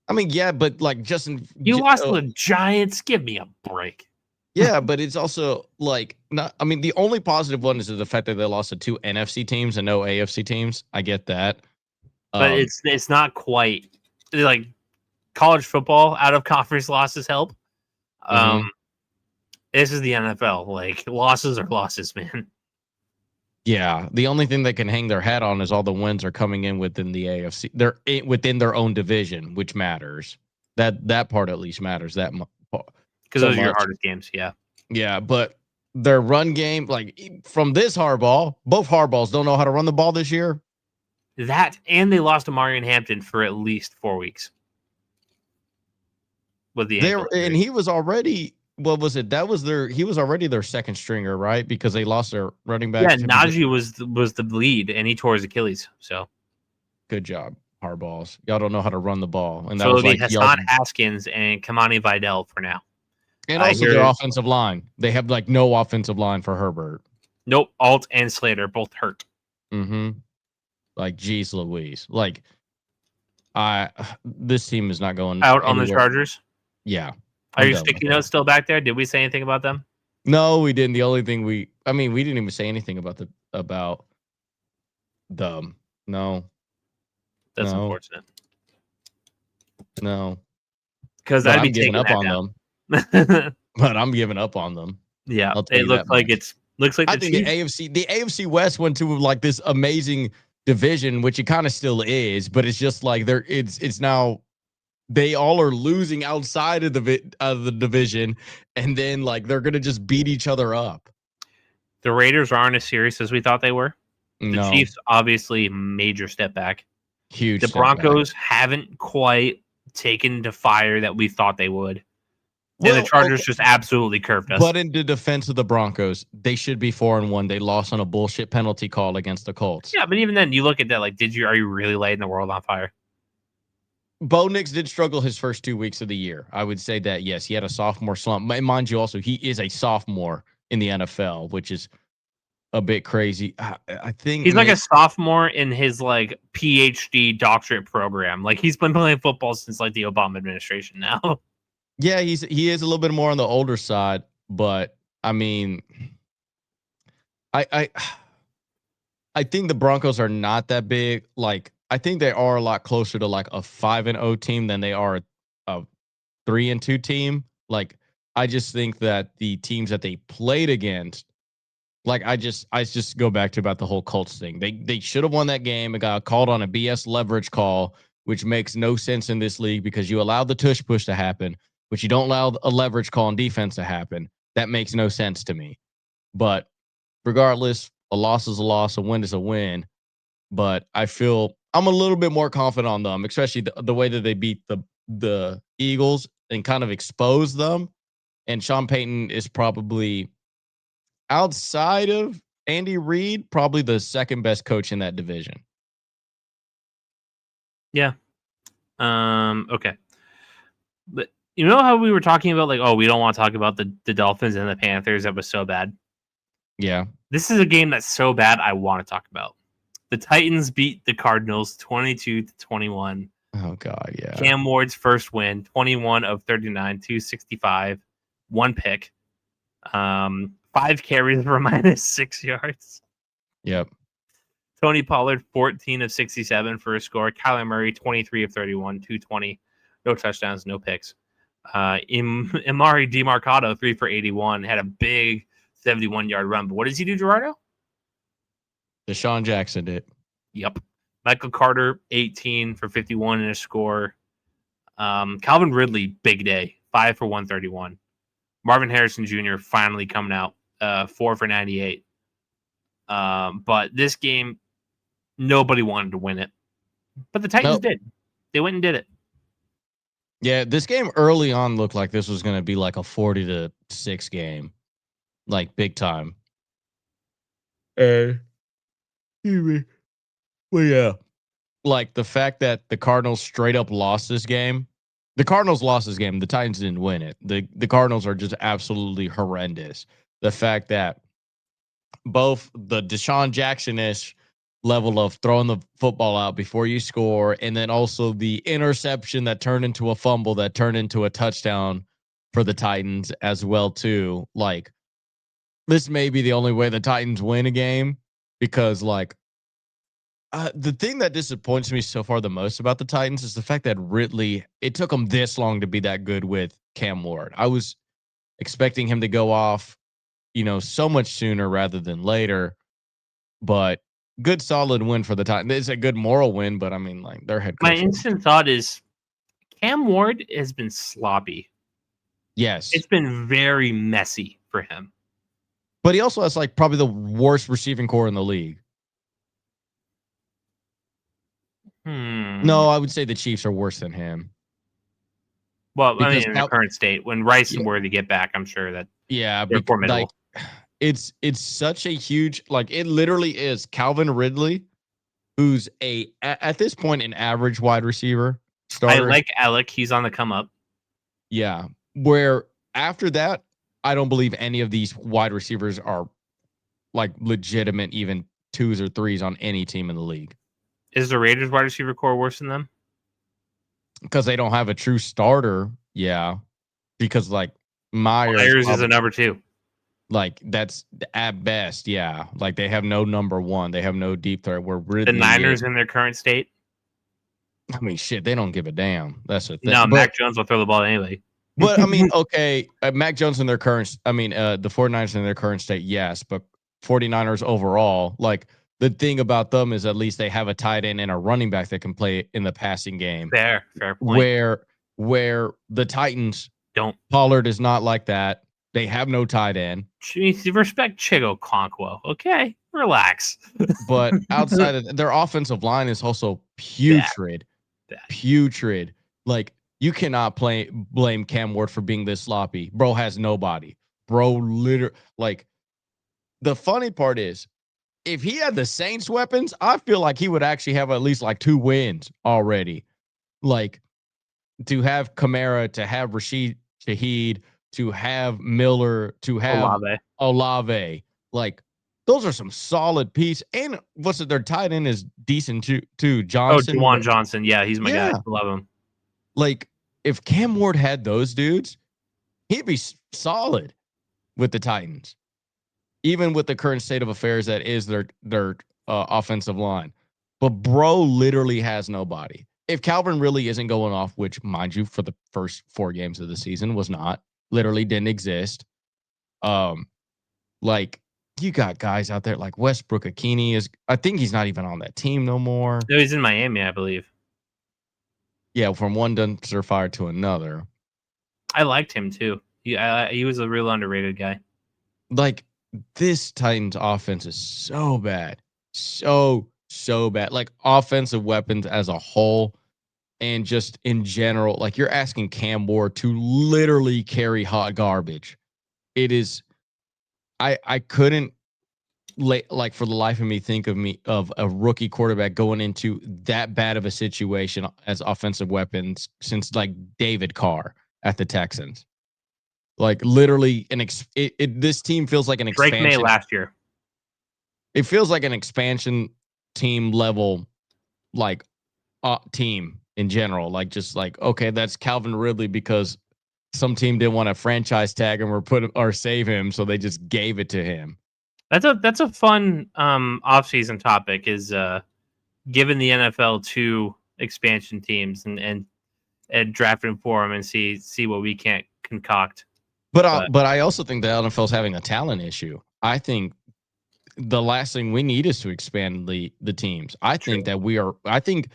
I mean, yeah, but like Justin, you lost to the Giants. Give me a break. Yeah, but it's also like not. I mean, the only positive one is the fact that they lost to 2 NFC teams and no AFC teams. I get that, but it's not quite like college football. Out of conference losses help. This is the NFL. Like losses are losses, man. Yeah, the only thing they can hang their hat on is all the wins are coming in within the AFC. They're within their own division, which matters. That part at least matters. That because those are your hardest games. Yeah. Yeah, but their run game, like from this Harbaugh, both Harbaughs don't know how to run the ball this year. That and they lost to Marion Hampton for at least 4 weeks. With the and he was already. What was it? He was already their second stringer, right? Because they lost their running back. Yeah, Najee was the lead, and he tore his Achilles. So, good job, Harbaughs. Y'all don't know how to run the ball, and that so was like Hassan Haskins and Kamani Vidal for now. And also their offensive line. They have like no offensive line for Herbert. Nope, Alt and Slater both hurt. Like, geez, Louise. Like, this team is not going out on the Chargers. Yeah. Are your sticky notes still back there? Did we say anything about them? No, we didn't. The only thing we didn't even say anything about them. No. That's unfortunate. No. Because I'd be giving up on them. But I'm giving up on them. Yeah. It looks like I think the AFC West went to like this amazing division, which it kind of still is, but it's just like it's now they all are losing outside of the division, and then like they're gonna just beat each other up. The Raiders aren't as serious as we thought they were. The Chiefs obviously major step back. Huge. The Broncos haven't quite taken to fire that we thought they would. And the Chargers just absolutely curved us. But in the defense of the Broncos, they should be 4-1. They lost on a bullshit penalty call against the Colts. Yeah, but even then, you look at that like, are you really lighting the world on fire? Bo Nix did struggle his first 2 weeks of the year. I would say that, yes, he had a sophomore slump. Mind you, also, he is a sophomore in the NFL, which is a bit crazy. I think he's like a sophomore in his like PhD doctorate program. Like he's been playing football since like the Obama administration now. Yeah, he is a little bit more on the older side, but I mean, I I think the Broncos are not that big. Like I think they are a lot closer to like a 5-0 team than they are a 3-2 team. Like I just think that the teams that they played against, like I just go back to about the whole Colts thing. They should have won that game. It got called on a BS leverage call, which makes no sense in this league because you allow the tush push to happen, but you don't allow a leverage call on defense to happen. That makes no sense to me. But regardless, a loss is a loss, a win is a win. But I feel I'm a little bit more confident on them, especially the way that they beat the Eagles and kind of expose them. And Sean Payton is probably outside of Andy Reid, probably the second best coach in that division. Yeah. Okay. But you know how we were talking about like, oh, we don't want to talk about the Dolphins and the Panthers. That was so bad. Yeah. This is a game that's so bad I want to talk about. The Titans beat the Cardinals 22-21. Oh God, yeah. Cam Ward's first win, 21 of 39, 265, one pick. 5 carries for -6 yards. Yep. Tony Pollard, 14 of 67 for a score. Kyler Murray, 23 of 31, 220. No touchdowns, no picks. Imari DeMarcado, 3 for 81, had a big 71-yard run. But what does he do, Gerardo? Deshaun Jackson did. Yep. Michael Carter, 18 for 51 in a score. Calvin Ridley, big day, 5 for 131. Marvin Harrison Jr. finally coming out, 4 for 98. But this game, nobody wanted to win it. But the Titans did. They went and did it. Yeah, this game early on looked like this was going to be like a 40-6 game, like big time. Excuse me. Well, yeah. Like the fact that the Cardinals straight up lost this game. The Cardinals lost this game. The Titans didn't win it. The Cardinals are just absolutely horrendous. The fact that both the Deshaun Jackson-ish level of throwing the football out before you score, and then also the interception that turned into a fumble that turned into a touchdown for the Titans as well too. Like this may be the only way the Titans win a game because like the thing that disappoints me so far the most about the Titans is the fact that Ridley, it took him this long to be that good with Cam Ward. I was expecting him to go off, so much sooner rather than later, but good solid win for the Titans. It's a good moral win, but I mean, like their head coach. My instant thought is Cam Ward has been sloppy. Yes. It's been very messy for him. But he also has like probably the worst receiving core in the league. No, I would say the Chiefs are worse than him. Well, because in the current state, when Rice and Worthy get back, I'm sure that they're formidable. Like, it's such a huge, like it literally is Calvin Ridley, who's at this point an average wide receiver starter. I like Alec. He's on the come up. Yeah. Where after that, I don't believe any of these wide receivers are like legitimate, even 2s or 3s on any team in the league. Is the Raiders wide receiver core worse than them? Because they don't have a true starter. Yeah. Because like Myers is a number 2. Like that's at best. Yeah. Like they have no number 1. They have no deep threat. Where Ridley the Niners in their current state. I mean, shit, they don't give a damn. That's the thing. No, Mac Jones will throw the ball anyway. But I mean, okay, Mac Jones in their current, the 49ers in their current state, yes, but 49ers overall, like the thing about them is at least they have a tight end and a running back that can play in the passing game. Fair point. Where the Titans don't. Pollard is not like that. They have no tight end. Respect Chigo Conquo. Okay, relax. But outside of their offensive line is also putrid. Putrid. Like You cannot blame Cam Ward for being this sloppy. Bro has nobody. Bro, literally, like, the funny part is, if he had the Saints weapons, I feel like he would actually have at least like 2 wins already. Like, to have Kamara, to have Rashid Shaheed, to have Miller, to have Olave. Like, those are some solid pieces. And what's it? Their tight end is decent too. Johnson. Juwan Johnson. Yeah, he's my guy. Yeah. I love him. Like, if Cam Ward had those dudes, he'd be solid with the Titans, even with the current state of affairs that is their offensive line. But bro literally has nobody. If Calvin really isn't going off, which, mind you, for the first 4 games of the season was not, literally didn't exist. Like, you got guys out there like Westbrook Akini I think he's not even on that team no more. No, he's in Miami, I believe. Yeah, from one dumpster fire to another. I liked him too. He was a real underrated guy. Like, this Titans offense is so bad. So bad. Like, offensive weapons as a whole and just in general, like, you're asking Cam Ward to literally carry hot garbage. It is I couldn't like for the life of me think of a rookie quarterback going into that bad of a situation as offensive weapons since like David Carr at the Texans. Like, literally this team feels like an Drake expansion. May last year. It feels like an expansion team level, like, team in general. Like, just like, okay, that's Calvin Ridley because some team didn't want to franchise tag him or save him, so they just gave it to him. That's a fun offseason topic, is giving the NFL 2 expansion teams and drafting for them and see what we can't concoct. But I also think the NFL is having a talent issue. I think the last thing we need is to expand the teams. I think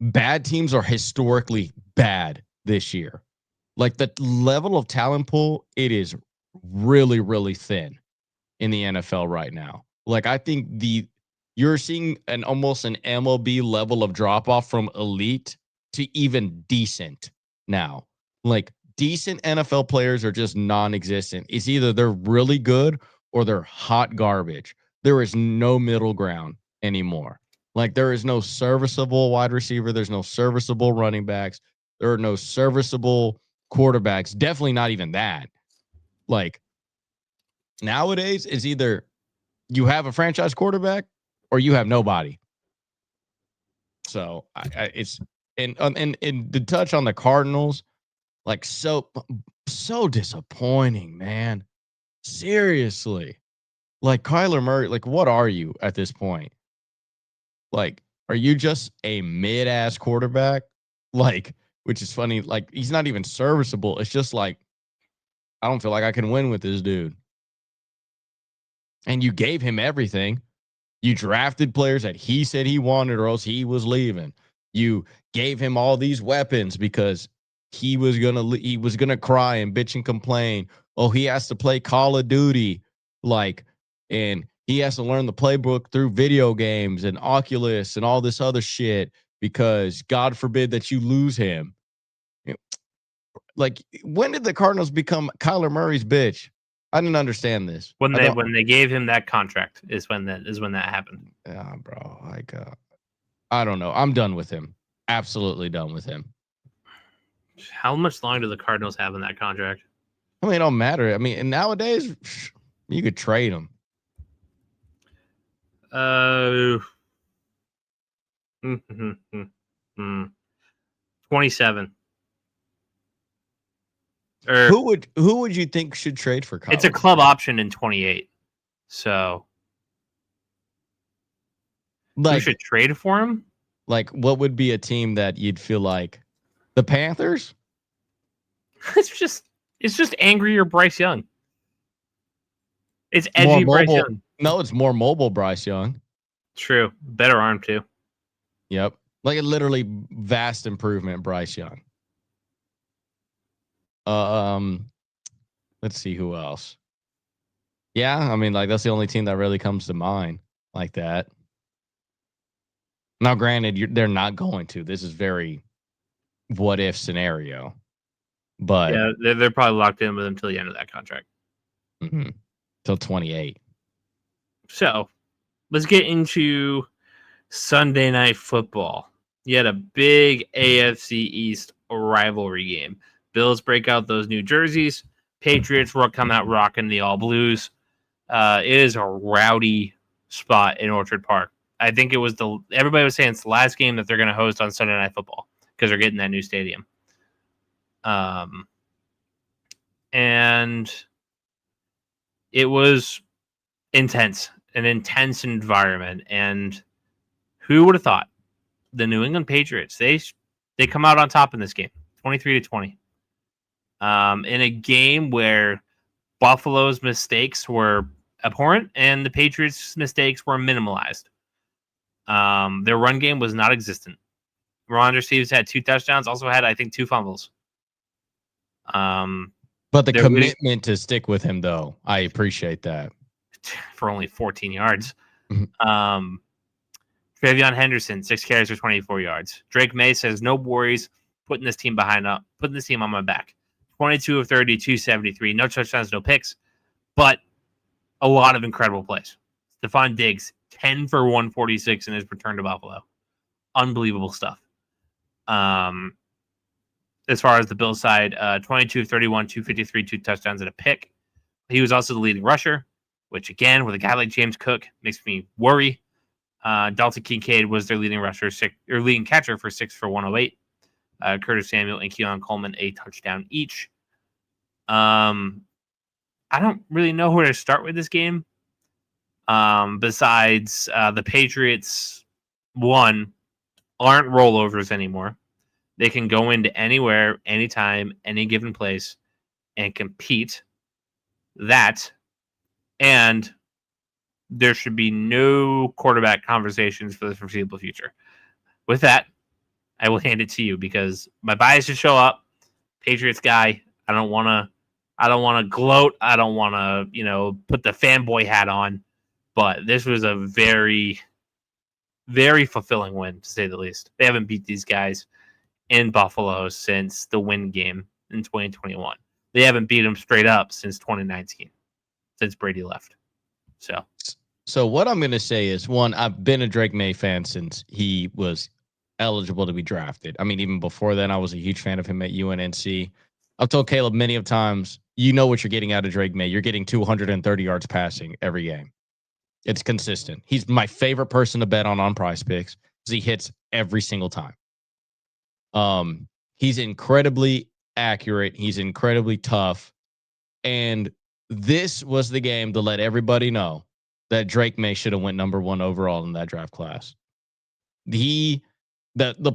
bad teams are historically bad this year. Like, the level of talent pool, it is really, really thin in the NFL right now. Like, I think you're seeing almost an MLB level of drop off from elite to even decent now. Like, decent NFL players are just non-existent. It's either they're really good or they're hot garbage. There is no middle ground anymore. Like, there is no serviceable wide receiver. There's no serviceable running backs. There are no serviceable quarterbacks. Definitely not even that. Like, nowadays, it's either you have a franchise quarterback or you have nobody. So it's and to touch on the Cardinals, like, so disappointing, man. Seriously. Like, Kyler Murray, like, what are you at this point? Like, are you just a mid-ass quarterback? Like, which is funny. Like, he's not even serviceable. It's just like, I don't feel like I can win with this dude. And you gave him everything. You drafted players that he said he wanted or else he was leaving. You gave him all these weapons because he was gonna cry and bitch and complain. Oh, he has to play Call of Duty, like, and he has to learn the playbook through video games and Oculus and all this other shit because God forbid that you lose him. Like, when did the Cardinals become Kyler Murray's bitch? I didn't understand this. When they gave him that contract is when that happened. Yeah, bro. Like, I don't know. I'm done with him. Absolutely done with him. How much longer do the Cardinals have in that contract? I mean, it don't matter. I mean, and nowadays, you could trade him. 27. Who would you think should trade for Kyler? It's a club option in 28. So, like, who should trade for him? Like, what would be a team that you'd feel like? The Panthers? It's just angrier Bryce Young. It's edgy Bryce Young. No, it's more mobile Bryce Young. True. Better arm too. Yep. Like, a literally vast improvement Bryce Young. Let's see who else. Yeah, I mean, like, that's the only team that really comes to mind like that. Now, granted, they're not going to. This is very what if scenario. But Yeah, they're probably locked in with him until the end of that contract. Till 28. So let's get into Sunday Night Football. You had a big AFC East rivalry game. Bills break out those new jerseys. Patriots come out rocking the all blues. It is a rowdy spot in Orchard Park. I think it was everybody was saying it's the last game that they're going to host on Sunday Night Football because they're getting that new stadium. And it was intense, an intense environment. And who would have thought the New England Patriots, they come out on top in this game, 23-20. In a game where Buffalo's mistakes were abhorrent and the Patriots' mistakes were minimalized. Their run game was not existent. Ron Stevens had 2 touchdowns, also had, I think, 2 fumbles. But the commitment to stick with him, though, I appreciate that. For only 14 yards. TreVeyon Henderson, 6 carries for 24 yards. Drake May says, no worries, putting this team on my back. 22 of 30, 273. No touchdowns, no picks, but a lot of incredible plays. Stephon Diggs, 10 for 146 in his return to Buffalo. Unbelievable stuff. As far as the Bills side, 22 of 31, 253, 2 touchdowns and a pick. He was also the leading rusher, which again, with a guy like James Cook, makes me worry. Dalton Kincaid was their leading leading catcher for 6 for 108. Curtis Samuel and Keon Coleman a touchdown each. I don't really know where to start with this game. Besides the Patriots, aren't rollovers anymore. They can go into anywhere, anytime, any given place, and compete. That, and there should be no quarterback conversations for the foreseeable future. With that, I will hand it to you because my bias should show up. Patriots guy. I don't want to gloat. I don't want to, put the fanboy hat on. But this was a very, very fulfilling win, to say the least. They haven't beat these guys in Buffalo since the win game in 2021. They haven't beat them straight up since 2019, since Brady left. So what I'm going to say is, one, I've been a Drake May fan since he was eligible to be drafted. I mean, even before then, I was a huge fan of him at UNNC. I've told Caleb many of times, you know what you're getting out of Drake May. You're getting 230 yards passing every game. It's consistent. He's my favorite person to bet on Prize Picks because he hits every single time. He's incredibly accurate. He's incredibly tough. And this was the game to let everybody know that Drake May should have went number 1 overall in that draft class. The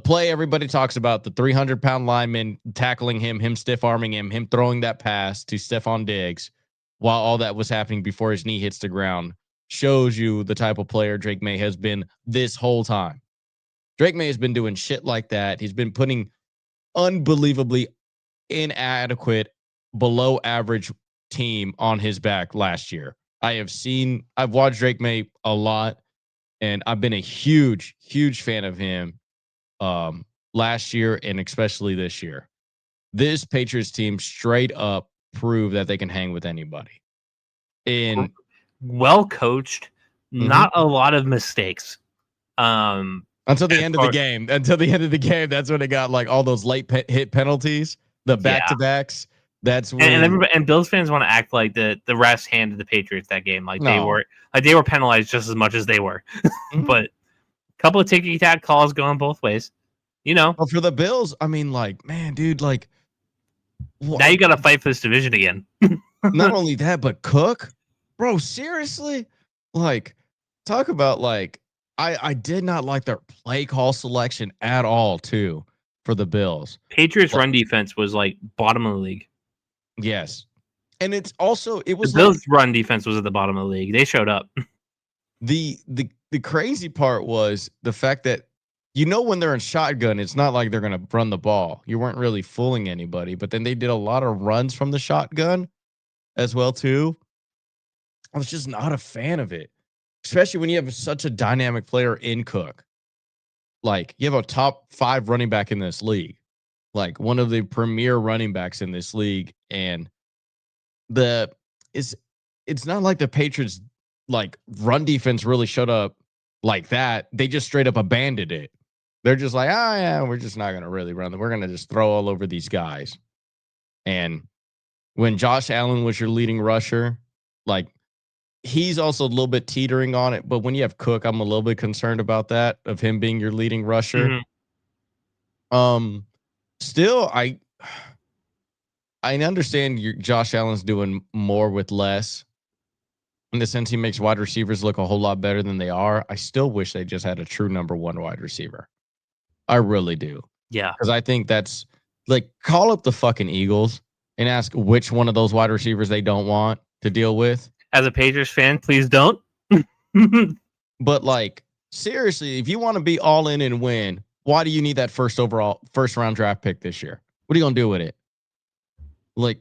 play everybody talks about, the 300-pound lineman tackling him stiff arming him throwing that pass to Stephon Diggs while all that was happening before his knee hits the ground, shows you the type of player Drake May has been this whole time. Drake May has been doing shit like that. He's been putting unbelievably inadequate, below average team on his back last year. I've watched Drake May a lot, and I've been a huge, huge fan of him last year and especially this year. This Patriots team straight up proved that they can hang with anybody. Well coached, not a lot of mistakes. Until the end of the game. That's when it got like all those late hit penalties, the back-to-backs. That's when and Bills fans want to act like the refs handed the Patriots that game they were penalized just as much as they were. But a couple of ticky-tack calls going both ways. But for the Bills, I mean, man, dude, now you got to fight for this division again. Not only that, but Cook, bro, seriously, talk about I did not like their play call selection at all, too, for the Bills. Patriots run defense was bottom of the league. Yes. And it was the Bills run defense was at the bottom of the league. They showed up. The crazy part was the fact that, when they're in shotgun, it's not like they're going to run the ball. You weren't really fooling anybody, but then they did a lot of runs from the shotgun as well, too. I was just not a fan of it, especially when you have such a dynamic player in Cook. You have a top 5 running back in this league. like one of the premier running backs in this league. And the it's not like the Patriots like run defense really showed up like that. They just straight up abandoned it. They're just like, oh yeah, we're just not gonna really run. We're gonna just throw all over these guys. And when Josh Allen was your leading rusher, like he's also a little bit teetering on it. But when you have Cook, I'm a little bit concerned about that of him being your leading rusher. Mhm. Still, I understand Josh Allen's doing more with less in the sense he makes wide receivers look a whole lot better than they are. I still wish they just had a true number one wide receiver. I really do. Yeah. Because I think that's like call up the fucking Eagles and ask which one of those wide receivers they don't want to deal with. As a Patriots fan, please don't. But like seriously, if you want to be all in and win, why do you need that first round draft pick this year? What are you gonna do with it? Like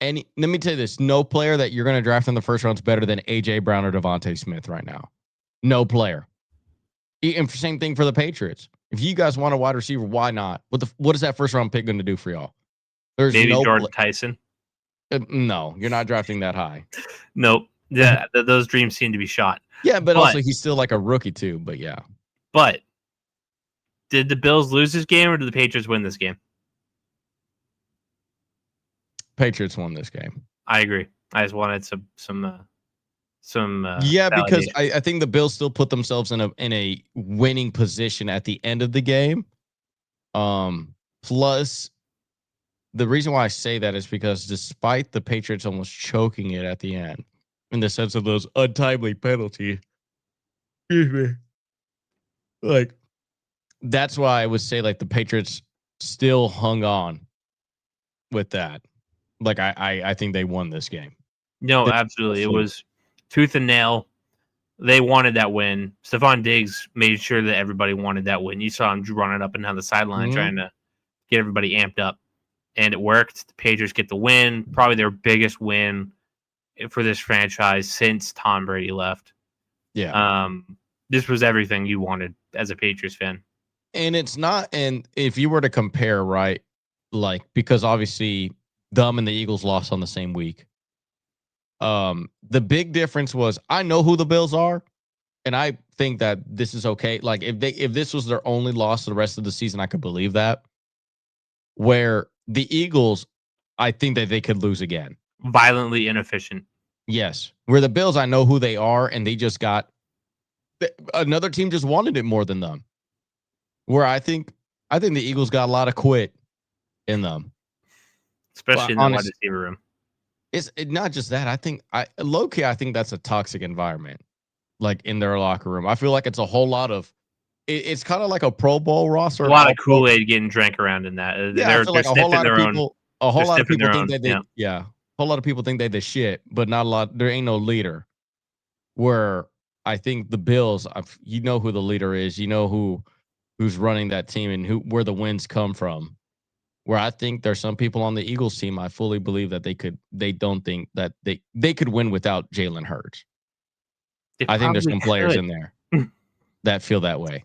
let me tell you this: no player that you're gonna draft in the first round is better than AJ Brown or Devontae Smith right now. No player. And same thing for the Patriots. If you guys want a wide receiver, why not? What is that first round pick going to do for y'all? There's Maybe Jordan Tyson. No, you're not drafting that high. Nope. Yeah, those dreams seem to be shot. Yeah, but also he's still like a rookie too. But yeah. But did the Bills lose this game or did the Patriots win this game? Patriots won this game. I agree. I just wanted some yeah, because I think the Bills still put themselves in a winning position at the end of the game. Plus the reason why I say that is because despite the Patriots almost choking it at the end, in the sense of those untimely penalties, excuse me, like that's why I would say like the Patriots still hung on with that. Like I think they won this game. No, absolutely. It was tooth and nail. They wanted that win. Stephon Diggs made sure that everybody wanted that win. You saw him running up and down the sideline trying to get everybody amped up. And it worked. The Patriots get the win, probably their biggest win for this franchise since Tom Brady left. Yeah. This was everything you wanted as a Patriots fan. And it's not, and if you were to compare, right, like because obviously them and the Eagles lost on the same week. The big difference was I know who the Bills are, and I think that this is okay. Like if this was their only loss the rest of the season, I could believe that. Where the Eagles, I think that they could lose again. Violently inefficient. Yes. Where the Bills, I know who they are, and they just got another team just wanted it more than them. Where I think the Eagles got a lot of quit in them, especially in the wide receiver room. It's not just that. I think low key, I think that's a toxic environment, like in their locker room. I feel like it's a whole lot of. It's kind of like a Pro Bowl roster. A lot of Kool-Aid getting drank around in that. Yeah, I feel like a whole lot of people. A whole lot of people think that they. Yeah, a whole lot of people think they the shit, but not a lot. There ain't no leader. Where I think the Bills, you know who the leader is. You know who's running that team and where the wins come from. Where I think there's some people on the Eagles team, I fully believe that they don't think that they could win without Jalen Hurts. I think there's some players in there that feel that way.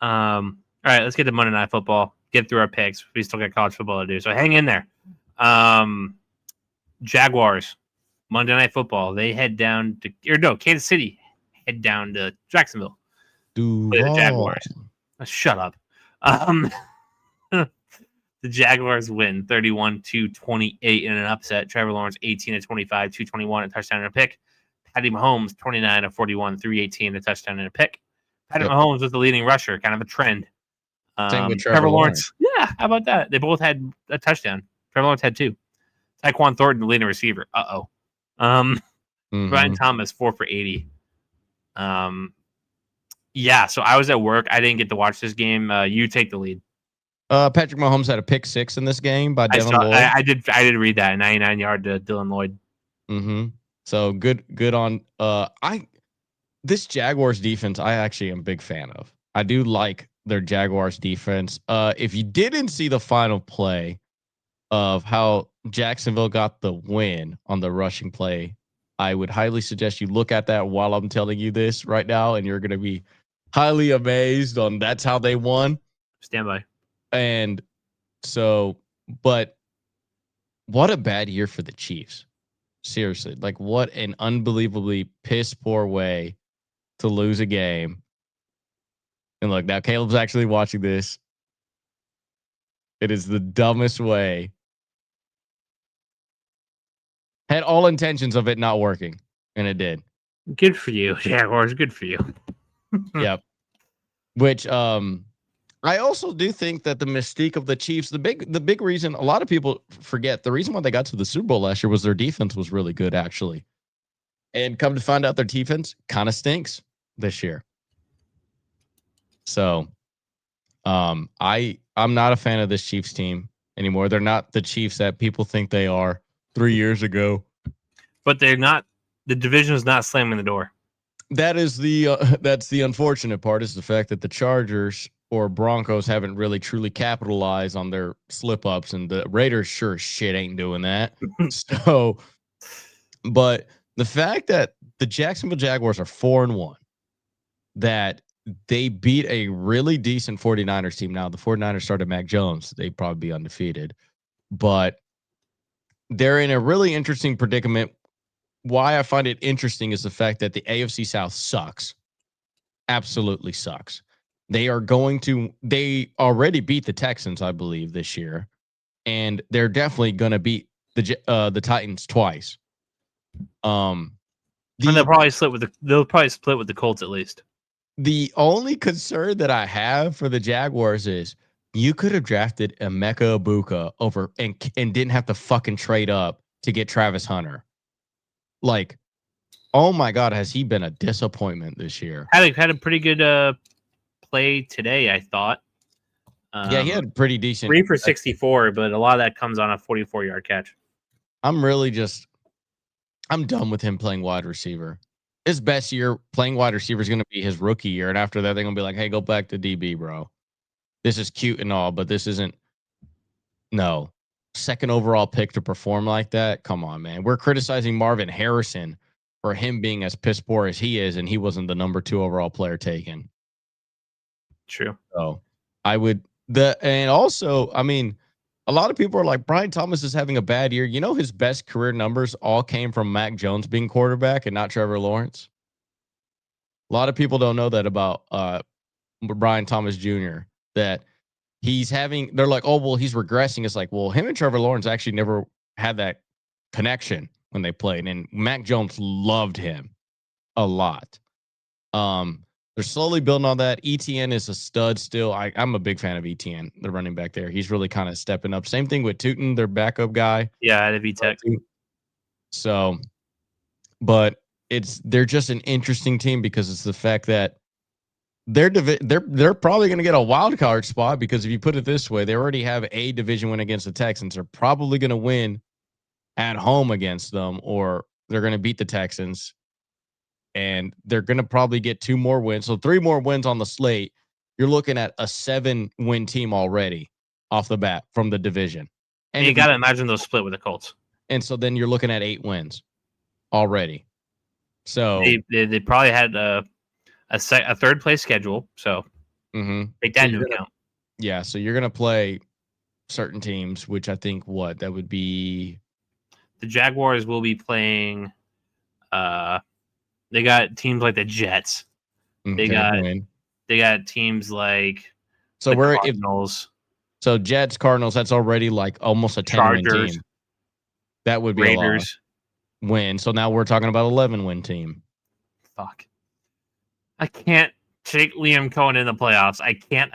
All right, let's get to Monday Night Football. Get through our picks. We still got college football to do, so hang in there. Jaguars, Monday Night Football. They head down to Kansas City. Head down to Jacksonville. Play the Jaguars. Shut up. The Jaguars win 31-28 in an upset. Trevor Lawrence 18-25, 221, a touchdown and a pick. Patty Mahomes 29-41, 318, a touchdown and a pick. Patty Mahomes was the leading rusher, kind of a trend. Same with Trevor Lawrence. Yeah, how about that? They both had a touchdown. Trevor Lawrence had 2. Tyquan Thornton, the leading receiver. Brian Thomas 4 for 80. Yeah, so I was at work. I didn't get to watch this game. You take the lead. Patrick Mahomes had a pick 6 in this game by Devin Lloyd. I did read that, a 99-yard to Dylan Lloyd. So good on this Jaguars defense. I actually am a big fan of. I do like their Jaguars defense. If you didn't see the final play of how Jacksonville got the win on the rushing play, I would highly suggest you look at that while I'm telling you this right now, and you're going to be highly amazed on that's how they won. Stand by. And So, but what a bad year for the Chiefs. Seriously, like what an unbelievably piss poor way to lose a game. And look, now Caleb's actually watching this. It is the dumbest way. Had all intentions of it not working, and it did. Good for you, Jaguars. Good for you. Yep. Which I also do think that the mystique of the Chiefs, the big reason a lot of people forget, the reason why they got to the Super Bowl last year was their defense was really good, actually. And come to find out their defense kind of stinks this year. So I'm not a fan of this Chiefs team anymore. They're not the Chiefs that people think they are 3 years ago. But they're not. The division is not slamming the door. That is that's the unfortunate part, is the fact that the Chargers or Broncos haven't really truly capitalized on their slip ups, and the Raiders sure as shit ain't doing that. So, but the fact that the Jacksonville Jaguars are 4-1, that they beat a really decent 49ers team. Now, the 49ers started Mac Jones. They'd probably be undefeated, but they're in a really interesting predicament. Why I find it interesting is the fact that the AFC South sucks. Absolutely sucks. They already beat the Texans, I believe, this year, and they're definitely going to beat the Titans twice. And they'll probably split with the Colts at least. The only concern that I have for the Jaguars is you could have drafted Emeka Ibuka over and didn't have to fucking trade up to get Travis Hunter. Like, oh my God, has he been a disappointment this year? Had a pretty good play today, I thought. Yeah, he had pretty decent. 3 for 64, but a lot of that comes on a 44-yard catch. I'm done with him playing wide receiver. His best year playing wide receiver is going to be his rookie year, and after that, they're going to be like, "Hey, go back to DB, bro. This is cute and all, but this isn't." No, second overall pick to perform like that. Come on, man. We're criticizing Marvin Harrison for him being as piss poor as he is, and he wasn't the number 2 overall player taken. True. So and also, I mean, a lot of people are like, Brian Thomas is having a bad year. You know, his best career numbers all came from Mac Jones being quarterback and not Trevor Lawrence. A lot of people don't know that about Brian Thomas Jr., that they're like, oh, well, he's regressing. It's like, well, him and Trevor Lawrence actually never had that connection when they played. And Mac Jones loved him a lot. They're slowly building on that. ETN is a stud still. I'm a big fan of ETN, the running back there. He's really kind of stepping up. Same thing with Tootin, their backup guy. Yeah, the VTech. So, but they're just an interesting team because it's the fact that they're probably going to get a wild card spot, because if you put it this way, they already have a division win against the Texans. They're probably going to win at home against them, or they're going to beat the Texans. And they're going to probably get 2 more wins. So 3 more wins on the slate. You're looking at a 7-win team already off the bat from the division. And you got to imagine those split with the Colts. And so then you're looking at 8 wins already. So they probably had a third place schedule. So take that into account. Yeah. So you're going to play certain teams, which I think that would be. The Jaguars will be playing. They got teams like the Jets. They got teams like the Cardinals. So Jets, Cardinals, that's already like almost a 10-win team. That would be Raiders. A lot. Win. So now we're talking about 11-win team. Fuck. I can't take Liam Cohen in the playoffs. I can't.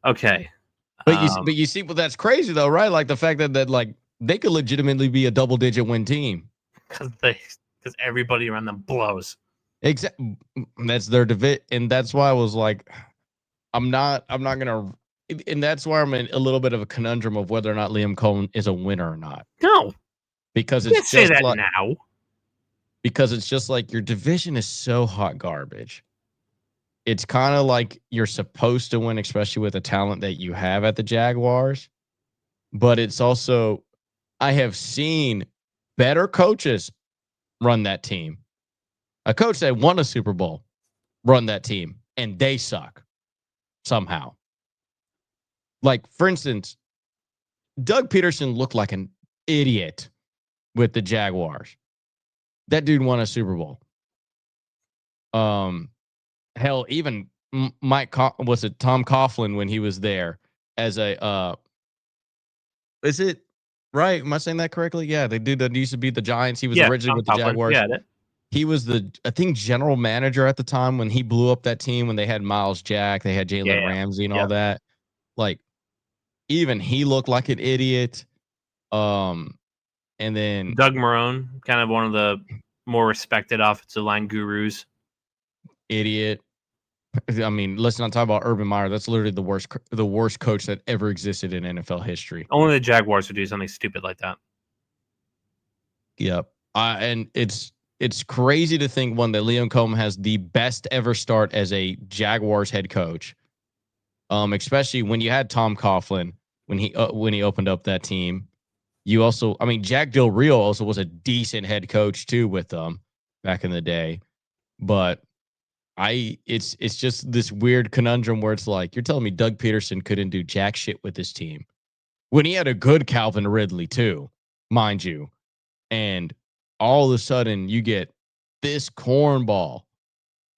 Okay. But you see, well, that's crazy though, right? Like the fact that like they could legitimately be a double-digit win team. Because everybody around them blows. Exactly. That's their division, and that's why I was like, I'm not gonna, and that's why I'm in a little bit of a conundrum of whether or not Liam Cohen is a winner or not. No, because you can't say that now. Because it's just like your division is so hot garbage. It's kind of like you're supposed to win, especially with the talent that you have at the Jaguars. But it's also, I have seen better coaches run that team. A coach that won a Super Bowl run that team, and they suck somehow. Like, for instance, Doug Peterson looked like an idiot with the Jaguars. That dude won a Super Bowl. Hell, even was it Tom Coughlin when he was there as a is it right? Am I saying that correctly? Yeah, the dude that used to beat the Giants. He was Yeah, originally Tom with the Coughlin. Jaguars. Yeah, that. He was I think, general manager at the time when he blew up that team when they had Miles Jack, they had Jalen Ramsey and all that. Like, even he looked like an idiot. And then Doug Marrone, kind of one of the more respected offensive line gurus. Idiot. I mean, let's not talk about Urban Meyer. That's literally the worst coach that ever existed in NFL history. Only the Jaguars would do something stupid like that. Yep. And it's crazy to think, one, that Liam Cohen has the best ever start as a Jaguars head coach. Especially when you had Tom Coughlin when he opened up that team. You also, I mean, Jack Del Rio also was a decent head coach too with them back in the day. But it's just this weird conundrum where it's like, you're telling me Doug Peterson couldn't do jack shit with his team when he had a good Calvin Ridley too, mind you. And all of a sudden you get this cornball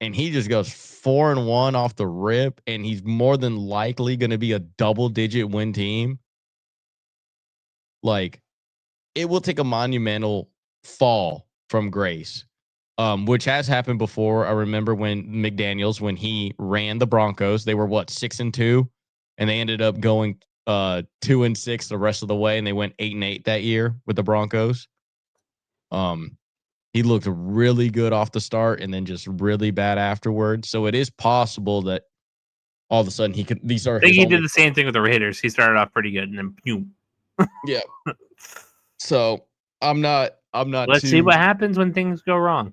and he just goes 4-1 off the rip, and he's more than likely going to be a double-digit win team. Like, it will take a monumental fall from grace, which has happened before. I remember when McDaniels, when he ran the Broncos, they were 6-2, and they ended up going 2-6 the rest of the way, and they went 8-8 that year with the Broncos. He looked really good off the start and then just really bad afterwards. So it is possible that all of a sudden these are I think his he only. did the same thing with the Raiders. He started off pretty good and then boom. Yeah. So I'm not Let's see too. what happens when things go wrong.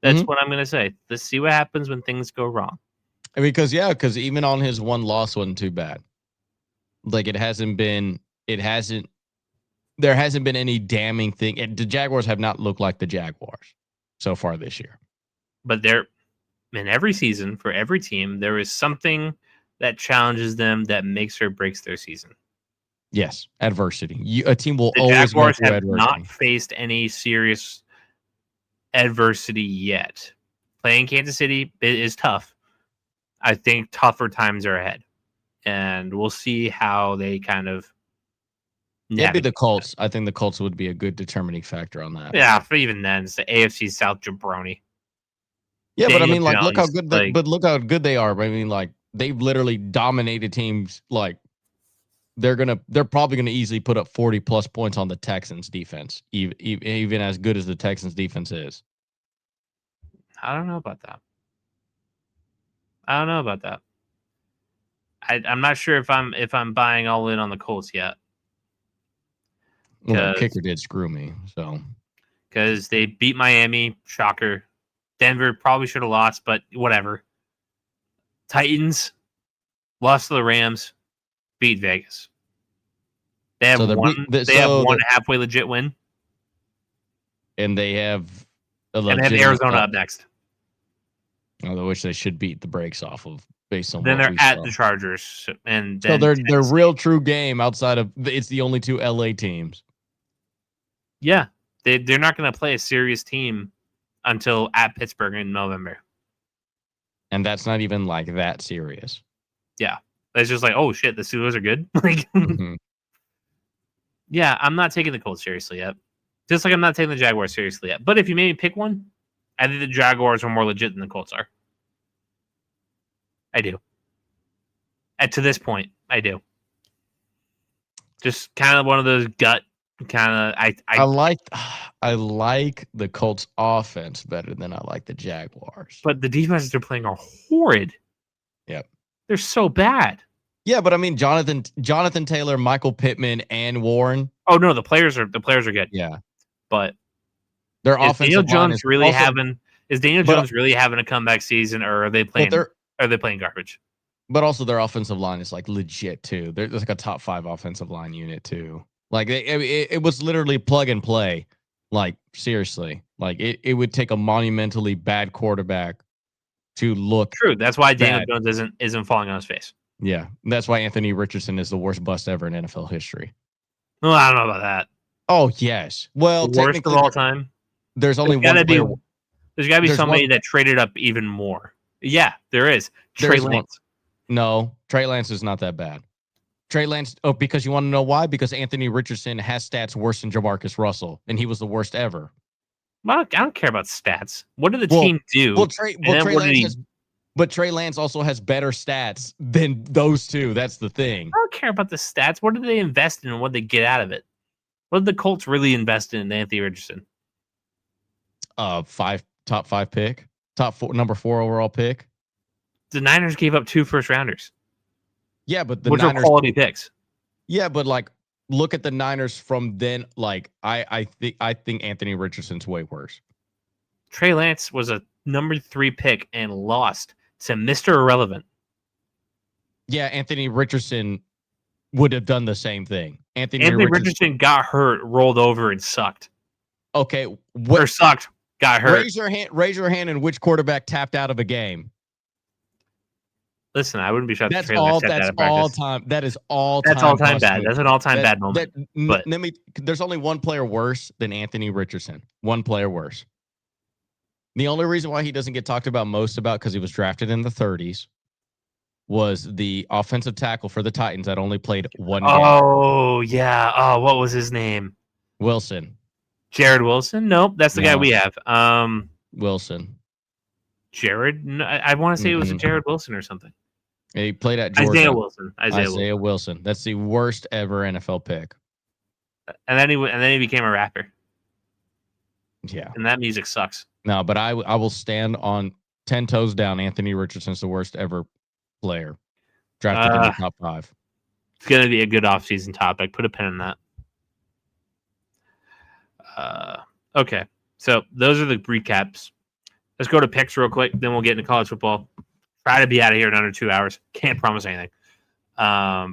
That's Mhm. what I'm going to say. Let's see what happens when things go wrong. Because even on his one loss wasn't too bad. Like, there hasn't been any damning thing. And the Jaguars have not looked like the Jaguars so far this year. But in every season, for every team, there is something that challenges them that makes or breaks their season. Yes, adversity. A team will The always go Jaguars through have adversity. not faced any serious adversity yet. Playing Kansas City is tough. I think tougher times are ahead, and we'll see how they kind of It'd be navigate the Colts. that. I think the Colts would be a good determining factor on that. Yeah, but even then, it's the AFC South jabroni. Yeah, but I Daniel mean, like, look how Jones, good they are. I mean, like, they've literally dominated teams. Like, they're probably gonna easily put up 40 plus points on the Texans defense, even as good as the Texans defense is. I don't know about that. I'm not sure if I'm buying all in on the Colts yet. Well, their kicker did screw me, so. Because they beat Miami, shocker. Denver probably should have lost, but whatever. Titans lost to the Rams, beat Vegas. They have one halfway legit win, and they have a and they have Arizona up next. I wish they should beat the brakes off of based on then what they're we at saw. the Chargers, and So then their real true game outside of it's the only two LA teams. Yeah, they're not going to play a serious team until at Pittsburgh in November. And that's not even like that serious. Yeah. It's just like, oh shit, the Steelers are good. Like, yeah, I'm not taking the Colts seriously yet. Just like I'm not taking the Jaguars seriously yet. But if you made me pick one, I think the Jaguars are more legit than the Colts are. I do. And to this point, I do. Just kind of one of those gut kind of. I like the Colts offense better than I like the Jaguars. But the defenses they're playing are horrid. Yep. They're so bad. Yeah, but I mean Jonathan Taylor, Michael Pittman, and Warren. Oh no, the players are good. Yeah. But their offensive line is really also, is Daniel Jones really having a comeback season, or are they playing garbage? But also their offensive line is like legit too. There's like a top 5 offensive line unit too. Like it was literally plug and play. Like, seriously, like it would take a monumentally bad quarterback to look true. That's why Daniel bad. Jones isn't falling on his face. Yeah, that's why Anthony Richardson is the worst bust ever in NFL history. Well, I don't know about that. Oh yes. Well, The worst of technically, all time. there's There's only one gotta be. player. There's gotta be There's somebody one. that traded up even more. Yeah, there is. Trey There's one. Lance. No, Trey Lance is not that bad. Trey Lance. Oh, because you want to know why? Because Anthony Richardson has stats worse than Jamarcus Russell, and he was the worst ever. Well, I don't care about stats. What did the Well, team do? well, Trey. And Well, then Trey what did Lance he? has. But Trey Lance also has better stats than those two. That's the thing. I don't care about the stats. What did they invest in and what did they get out of it? What did the Colts really invest in Anthony Richardson? Top five pick, top four, number 4 overall pick. The Niners gave up 2 first rounders, Yeah, but the which are Niners. quality picks. Yeah, but like, look at the Niners from then. Like, I think Anthony Richardson's way worse. Trey Lance was a number 3 pick and lost to Mr. Irrelevant. Yeah, Anthony Richardson would have done the same thing. Anthony Anthony Richardson. Richardson got hurt, rolled over, and sucked. Okay, Or what? sucked, got hurt. Raise your hand. Raise your hand. And which quarterback tapped out of a game? Listen, I wouldn't be shocked if That's Trey Lance all. stepped out That's of all practice. time. That is all That's time. all time bad. That's an all time bad moment. But Let me. There's only one player worse than Anthony Richardson. One player worse. The only reason why he doesn't get talked about because he was drafted in the 30s was the offensive tackle for the Titans that only played one game. oh yeah. Oh, what was his name? Wilson. Jared Wilson? Nope, that's the guy No. we have. Wilson. Jared. No, I want to say it was a Jared Wilson or something. He played at Georgia. Isaiah Wilson. Isaiah Wilson. That's the worst ever NFL pick. And then he became a rapper. Yeah. And that music sucks. No, but I will stand on 10 toes down. Anthony Richardson's the worst ever player drafted in the top 5. It's going to be a good offseason topic. Put a pin in that. Okay. So those are the recaps. Let's go to picks real quick. Then we'll get into college football. Try to be out of here in under 2 hours. Can't promise anything. All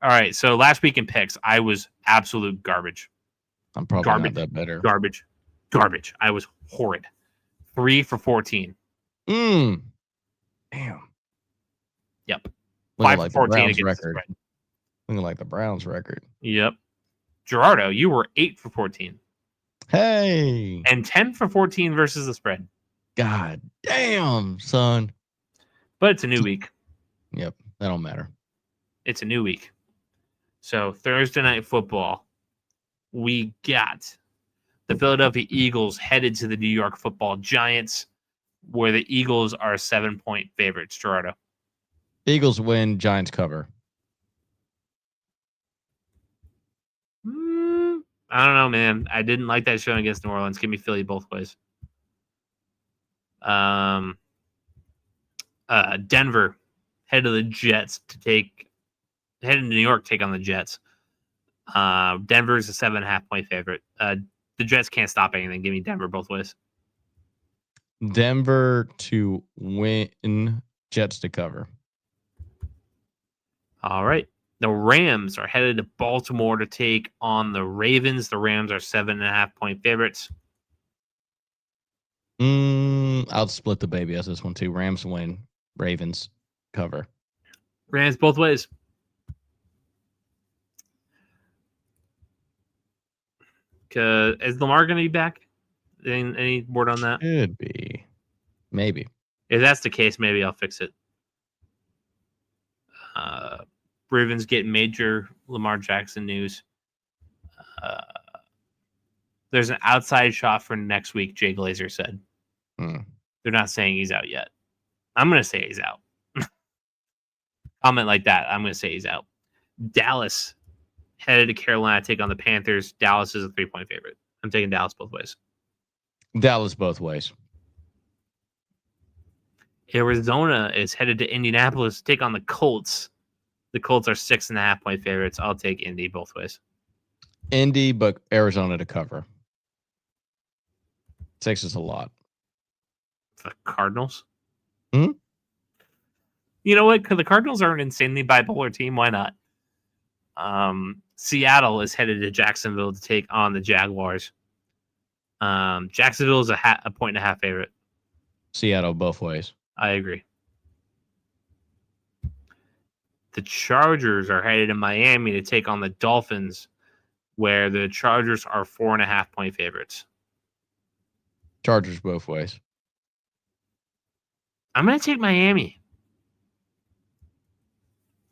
right. So last week in picks, I was absolute garbage. I'm probably not that better. Garbage. I was horrid. 3 for 14. Damn. Yep. Looking 5 like for 14 the Browns against record. the spread. Looking like the Browns record. Yep. Gerardo, you were 8 for 14. Hey. And 10 for 14 versus the spread. God damn, son. But it's a new week. Yep. That don't matter. It's a new week. So Thursday night football, we got the Philadelphia Eagles headed to the New York Football Giants, where the Eagles are 7-point favorites. Gerardo. Eagles win, Giants cover. I don't know, man. I didn't like that showing against New Orleans. Give me Philly both ways. Denver head to the Jets head to New York, take on the Jets. Denver is a 7.5-point favorite. The Jets can't stop anything. Give me Denver both ways. Denver to win, Jets to cover. All right. The Rams are headed to Baltimore to take on the Ravens. The Rams are 7.5-point favorites. I'll split the baby as this one too. Rams win, Ravens cover. Rams both ways. Is Lamar going to be back? Any word on that? Should be. Maybe. If that's the case, maybe I'll fix it. Ravens get major Lamar Jackson news. There's an outside shot for next week, Jay Glazer said. They're not saying he's out yet. I'm going to say he's out. Comment like that. I'm going to say he's out. Dallas headed to Carolina to take on the Panthers. Dallas is a 3-point favorite. I'm taking Dallas both ways. Dallas both ways. Arizona is headed to Indianapolis to take on the Colts. The Colts are 6.5-point favorites. I'll take Indy both ways. Indy, but Arizona to cover. 6 is a lot. The Cardinals? Hmm? You know what? Because the Cardinals are an insanely bipolar team. Why not? Seattle is headed to Jacksonville to take on the Jaguars. Jacksonville is a 1.5 favorite. Seattle both ways. I agree. The Chargers are headed to Miami to take on the Dolphins, where the Chargers are 4.5-point favorites. Chargers both ways. I'm going to take Miami.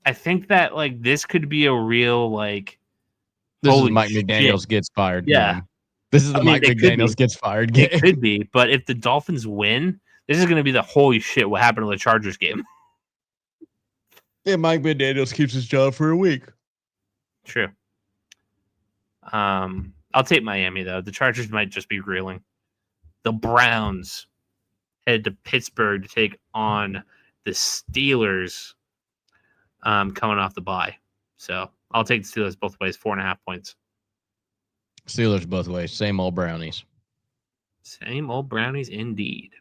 I think that like this could be a real like. This is holy Mike shit. McDaniels gets fired Yeah. game. This is the Mike they could McDaniels be. gets fired game. It could be, but if the Dolphins win, this is going to be the holy shit. What happened to the Chargers game? Yeah, Mike McDaniels keeps his job for a week. True. I'll take Miami though. The Chargers might just be reeling. The Browns head to Pittsburgh to take on the Steelers. Coming off the bye, so I'll take the Steelers both ways. 4.5 points. Steelers both ways. Same old Brownies. Same old Brownies indeed.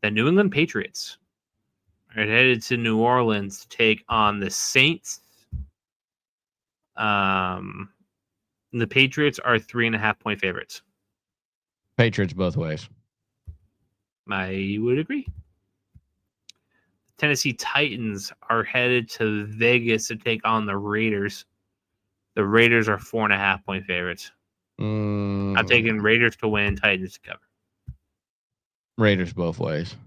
The New England Patriots are headed to New Orleans to take on the Saints. The Patriots are 3.5-point favorites. Patriots both ways. I would agree. Tennessee Titans are headed to Vegas to take on the Raiders. The Raiders are 4.5-point favorites. I'm taking Raiders to win, Titans to cover. Raiders both ways.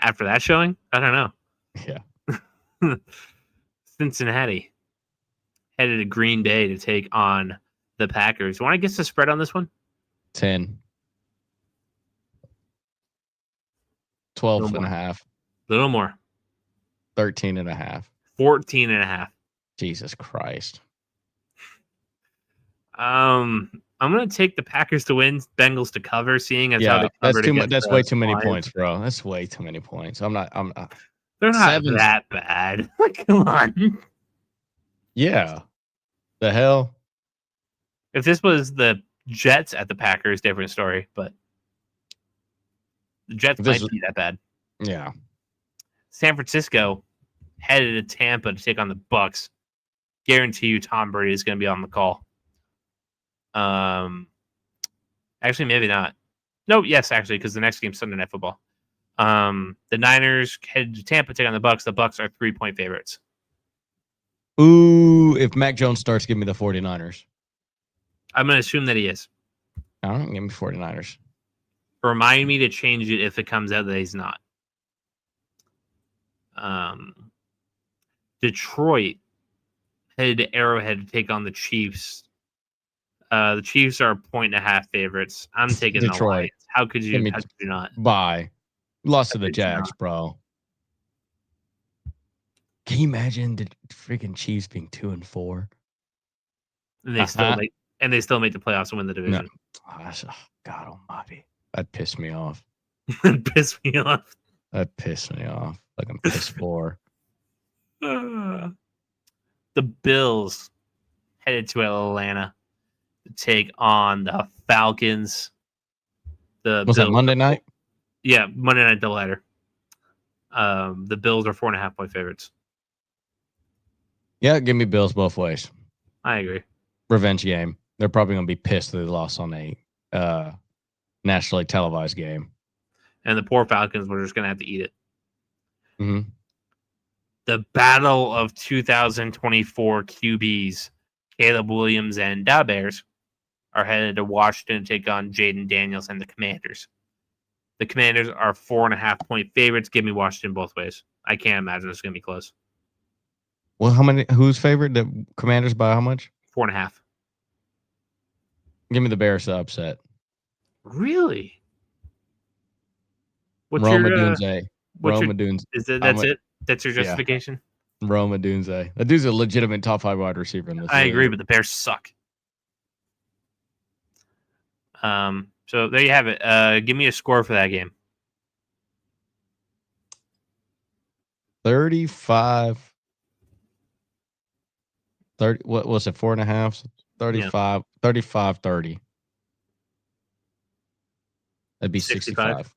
After that showing, I don't know. Yeah. Cincinnati headed to Green Bay to take on the Packers. Want to guess the spread on this one? 10. 12 and a half. A little more. 13 and a half. 14.5. Jesus Christ. I'm going to take the Packers to win, Bengals to cover, seeing as how they that's covered too much. against That's the way too many Lions. points, bro. That's way too many points. I'm not. They're not Seven's- that bad. Come on. Yeah. The hell? If this was the Jets at the Packers, different story, but the Jets might be that bad. Yeah. San Francisco headed to Tampa to take on the Bucks. Guarantee you Tom Brady is going to be on the call. Actually, maybe not. No, yes, actually, because the next game's Sunday Night Football. The Niners headed to Tampa to take on the Bucks. The Bucks are 3-point favorites. Ooh, if Mac Jones starts, give me the 49ers. I'm going to assume that he is. I don't give me 49ers. Remind me to change it if it comes out that he's not. Detroit headed to Arrowhead to take on the Chiefs. The Chiefs are 1.5 favorites. I'm taking Detroit. the Lions. How could you not? Bye. Lost to the Jags, bro. Can you imagine the freaking Chiefs being 2-4? And they still make the playoffs and win the division. No. Oh, God almighty. That pissed me off. Pissed me off. That pissed me off. Like I'm pissed for. The Bills headed to Atlanta to take on the Falcons. Was that Monday night? Yeah, Monday night doubleheader. The Bills are 4.5-point favorites. Yeah, give me Bills both ways. I agree. Revenge game. They're probably going to be pissed that they lost on a nationally televised game. And the poor Falcons were just going to have to eat it. Mm-hmm. The battle of 2024 QBs, Caleb Williams and Da Bears, are headed to Washington to take on Jaden Daniels and the Commanders. The Commanders are 4.5-point favorites. Give me Washington both ways. I can't imagine it's going to be close. Well, who's favored? The Commanders by how much? 4.5. Give me the Bears to upset. Really? What's Roma your Dunze. Roma Dunze. That's it? That's your justification? Yeah. Roma Dunze. That dude's a legitimate top 5 wide receiver in this I league. agree, but the Bears suck. So there you have it. Give me a score for that game. 35. 30. What was it? 4.5. 35. 35. 30. That'd be 65.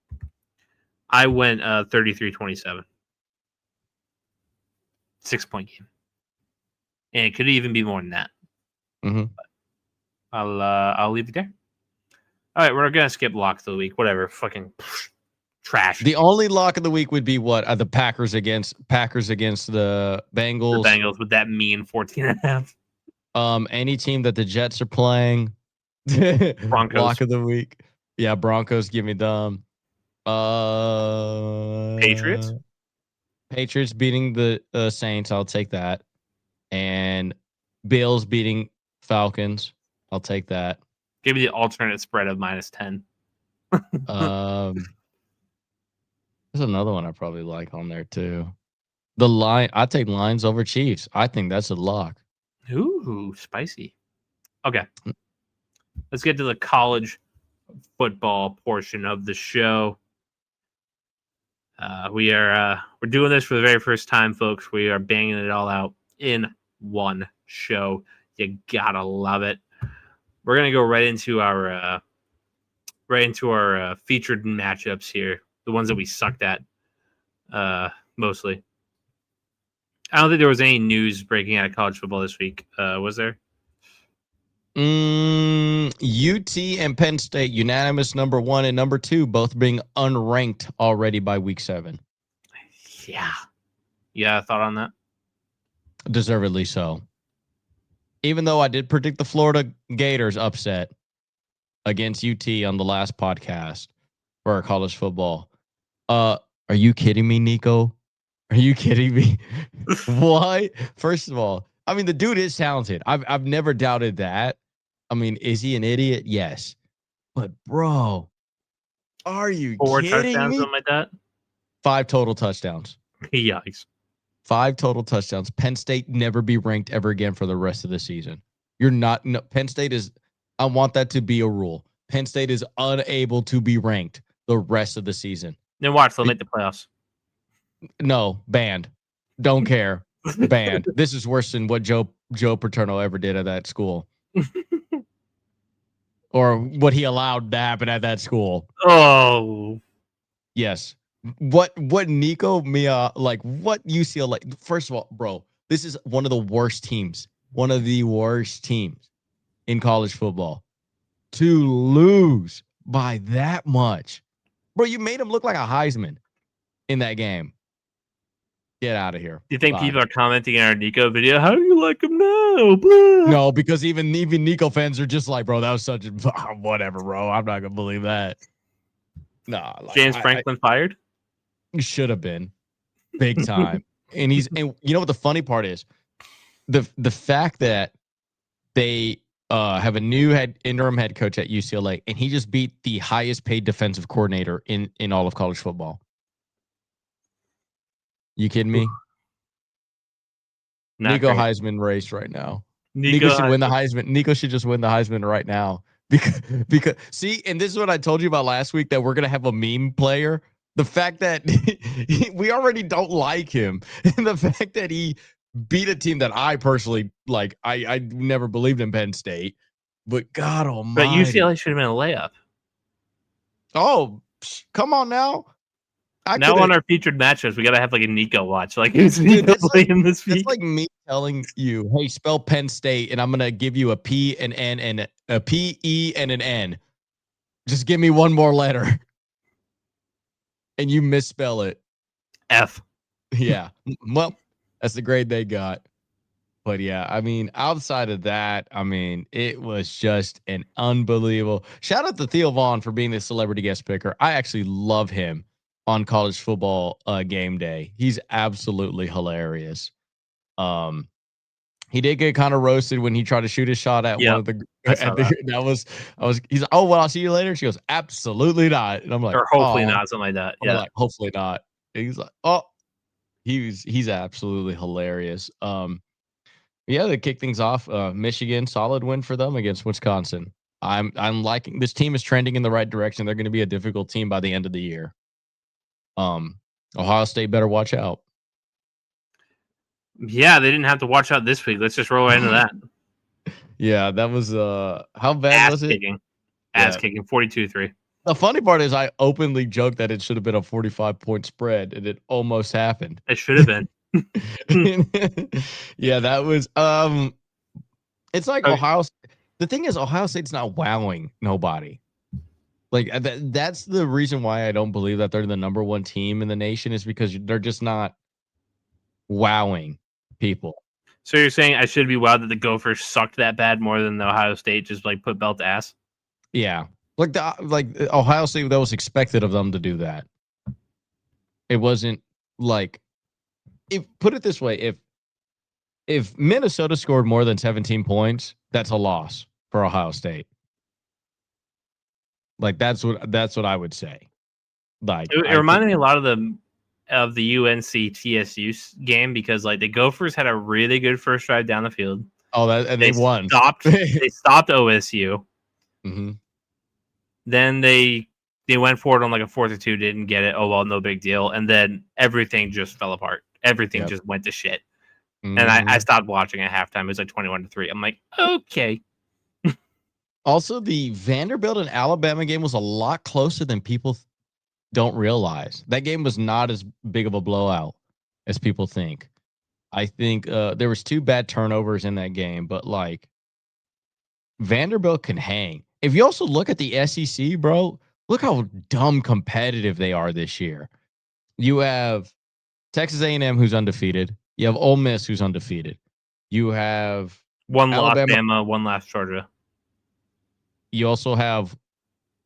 I went 33-27. 6-point game. And it could even be more than that. Mm-hmm. I'll leave it there. All right, we're gonna skip lock of the week. Whatever. Fucking Trash. The only lock of the week would be what? The Packers against the Bengals. The Bengals with that mean 14.5. Any team that the Jets are playing. Broncos. Lock of the week. Yeah, Broncos, give me them. Patriots? Patriots beating the Saints. I'll take that. And Bills beating Falcons. I'll take that. Give me the alternate spread of -10. There's another one I probably like on there too. The line. I take Lions over Chiefs. I think that's a lock. Ooh, spicy. Okay. Let's get to the college football portion of the show. We're doing this for the very first time, folks. We are banging it all out in one show. You gotta love it. We're gonna go right into our featured matchups here, the ones that we sucked at mostly. I don't think there was any news breaking out of college football this week. Was there? UT and Penn State unanimous number 1 and number 2, both being unranked already by week 7. Yeah, thought on that. Deservedly so. Even though I did predict the Florida Gators upset against UT on the last podcast for our college football. Are you kidding me, Nico? Are you kidding me? Why? First of all, I mean, the dude is talented. I've never doubted that. I mean, is he an idiot? Yes. But bro, are you 4 kidding touchdowns, me? something like that. 5 total touchdowns. Yikes. 5 total touchdowns. Penn State never be ranked ever again for the rest of the season. Penn State is, I want that to be a rule. Penn State is unable to be ranked the rest of the season. Then watch, they'll make the playoffs. No, banned. Don't care. Banned. This is worse than what Joe Paterno ever did at that school. Or what he allowed to happen at that school. Oh. Yes. What Nico Mia, like what UCLA, first of all, bro, this is one of the worst teams. One of the worst teams in college football. To lose by that much. Bro, you made him look like a Heisman in that game. Get out of here. Do you think people are commenting on our Nico video? How do you like him now? Blah. No, because even Nico fans are just like, bro, that was such a whatever, bro. I'm not gonna believe that. Nah, like, James Franklin fired? Should have been big time. And you know what the funny part is? The fact that they have a new interim head coach at UCLA, and he just beat the highest paid defensive coordinator in all of college football. You kidding me? Nico Heisman race right now. Nico should win the Heisman. Nico should just win the Heisman right now. Because see, and this is what I told you about last week, that we're gonna have a meme player. The fact that we already don't like him, and the fact that he beat a team that I personally like. I never believed in Penn State, but God Almighty. But UCLA should have been a layup. Oh, come on now. Now on our featured matchups, we gotta have like a Nico watch. Like, who's Nico playing this week? It's like me telling you, hey, spell Penn State, and I'm gonna give you a P, an N, and a P, E, and an N. Just give me one more letter, and you misspell it. F. Yeah. Well, that's the grade they got. But yeah, I mean, outside of that, I mean, it was just an unbelievable. Shout out to Theo Vaughn for being the celebrity guest picker. I actually love him on college football game day. He's absolutely hilarious. He did get kind of roasted when he tried to shoot his shot at one of the. He's like, oh well, I'll see you later. She goes, absolutely not, and I'm like, or hopefully not, something like that. Yeah, like, hopefully not. And he's like, oh, he's absolutely hilarious. Yeah, to kick things off, Michigan, solid win for them against Wisconsin. I'm liking this team is trending in the right direction. They're going to be a difficult team by the end of the year. Ohio State better watch out. Yeah, they didn't have to watch out this week. Let's just roll right into that. Yeah, that was how bad was it? Ass kicking, 42-3. The funny part is I openly joked that it should have been a 45-point spread, and it almost happened. It should have been. Yeah, that was it's like Ohio. The thing is, Ohio State's not wowing nobody. Like that's the reason why I don't believe that they're the number one team in the nation is because they're just not wowing people. So you're saying I should be wowed that the Gophers sucked that bad more than the Ohio State just like put belt to ass? Yeah. Like Ohio State, that was expected of them to do that. It wasn't like put it this way, if Minnesota scored more than 17 points, that's a loss for Ohio State. Like that's what I would say. Like It reminded me a lot of the UNC TSU game because like the Gophers had a really good first drive down the field. Oh, and they won. They stopped OSU. Mm-hmm. Then they went forward on like a 4th or 2, didn't get it. Oh well, no big deal. And then everything just fell apart. Everything just went to shit. Mm-hmm. And I stopped watching at halftime. It was like 21-3. I'm like, okay. Also, the Vanderbilt and Alabama game was a lot closer than people don't realize. That game was not as big of a blowout as people think. I think there was 2 bad turnovers in that game, but like Vanderbilt can hang. If you also look at the SEC, bro, look how dumb competitive they are this year. You have Texas A&M who's undefeated. You have Ole Miss who's undefeated. You have one Alabama. lost Bama, one lost Georgia. You also have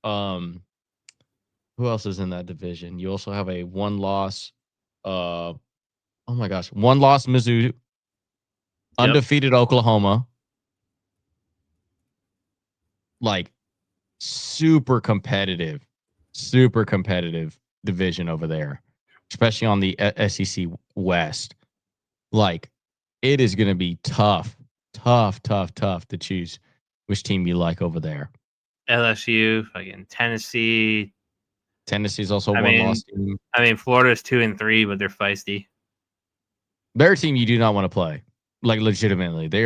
who else is in that division? You also have a one loss oh my gosh, one loss Mizzou, undefeated Oklahoma. Like super competitive division over there, especially on the SEC West. Like it is going to be tough to choose which team you like over there. LSU, fucking Tennessee. Tennessee's also one loss team. I mean, Florida's 2-3, but they're feisty. They're a team you do not want to play. Like legitimately, they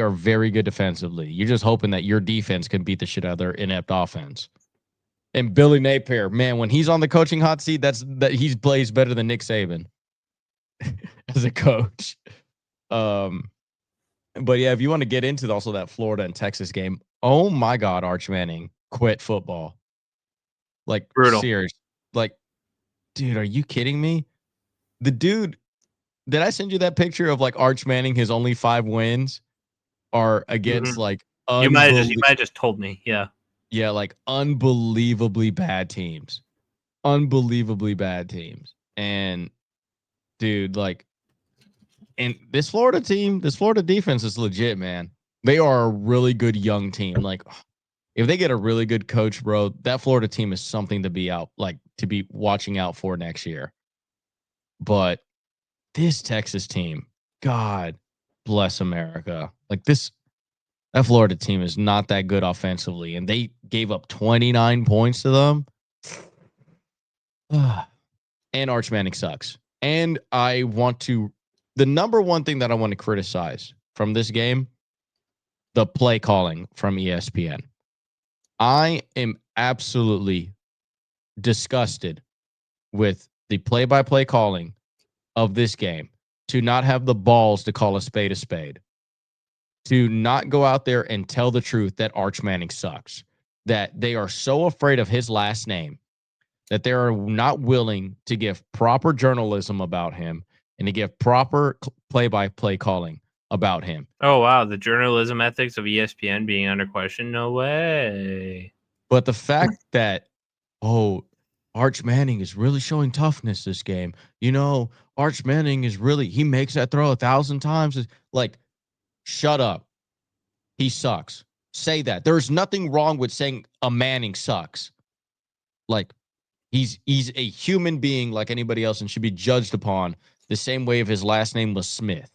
are very good defensively. You're just hoping that your defense can beat the shit out of their inept offense. And Billy Napier, man, when he's on the coaching hot seat, he plays better than Nick Saban as a coach. But yeah, if you want to get into also that Florida and Texas game, oh my God, Arch Manning quit football. Like brutal. Serious. Like, dude, are you kidding me? The dude, did I send you that picture of like Arch Manning? His only 5 wins are against like you might have just told me, yeah. Yeah, like unbelievably bad teams. Unbelievably bad teams. And dude, like, and this Florida defense is legit, man. They are a really good young team. Like, if they get a really good coach, bro, that Florida team is something to be watching out for next year. But this Texas team, God bless America. Like that Florida team is not that good offensively, and they gave up 29 points to them. And Arch Manning sucks. And the number one thing that I want to criticize from this game, the play calling from ESPN. I am absolutely disgusted with the play-by-play calling of this game, to not have the balls to call a spade, to not go out there and tell the truth that Arch Manning sucks, that they are so afraid of his last name that they are not willing to give proper journalism about him and to give proper play-by-play calling about him. Oh, wow. The journalism ethics of ESPN being under question? No way. But the fact that, Arch Manning is really showing toughness this game. You know, Arch Manning he makes that throw 1,000 times. Like, shut up. He sucks. Say that. There's nothing wrong with saying a Manning sucks. Like, he's a human being like anybody else and should be judged upon the same way if his last name was Smith.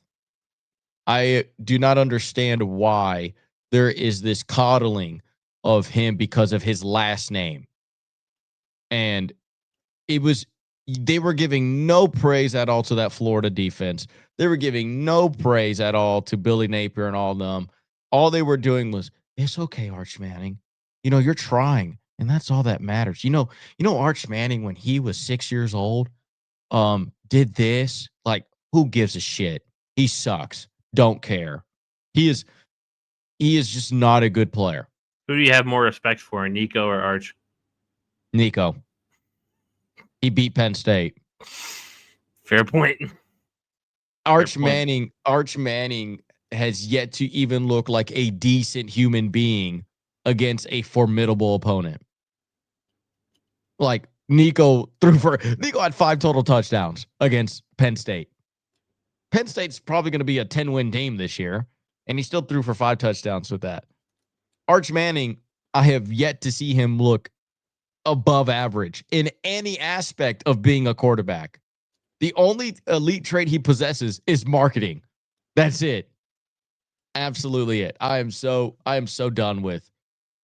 I do not understand why there is this coddling of him because of his last name. And they were giving no praise at all to that Florida defense. They were giving no praise at all to Billy Napier and all of them. All they were doing was, it's okay, Arch Manning. You know, you're trying, and that's all that matters. You know, Arch Manning, when he was 6 years old, did this. Like, who gives a shit? He sucks. Don't care. He is just not a good player. Who do you have more respect for, Nico or Arch? Nico. He beat Penn State. Fair point. Arch Manning has yet to even look like a decent human being against a formidable opponent. Like Nico had 5 total touchdowns against Penn State. Penn State's probably going to be a 10-win team this year, and he still threw for 5 touchdowns with that. Arch Manning, I have yet to see him look above average in any aspect of being a quarterback. The only elite trait he possesses is marketing. That's it. Absolutely it. I am so done with.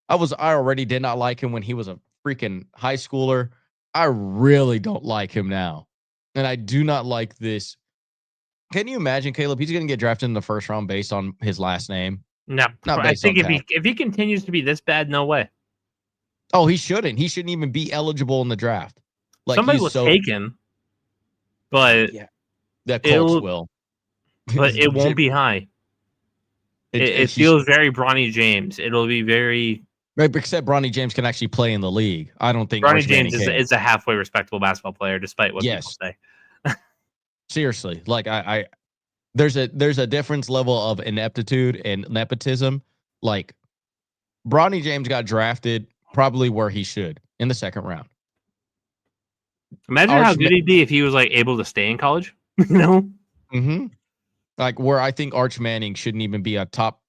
I already did not like him when he was a freaking high schooler. I really don't like him now. And I do not like this. Can you imagine, Caleb? He's going to get drafted in the first round based on his last name. No, Not I based think on if he continues to be this bad, no way. Oh, he shouldn't. He shouldn't even be eligible in the draft. Like Somebody will take him, but the Colts will. But it won't be high. It feels very Bronny James. It'll be very right, except Bronny James can actually play in the league. I don't think Bronny James is a halfway respectable basketball player, despite what people say. Seriously, like I there's a difference level of ineptitude and nepotism. Like Bronny James got drafted probably where he should in the second round. Imagine how good he'd be if he was like able to stay in college. You know? Mm-hmm. Like where I think Arch Manning shouldn't even be a top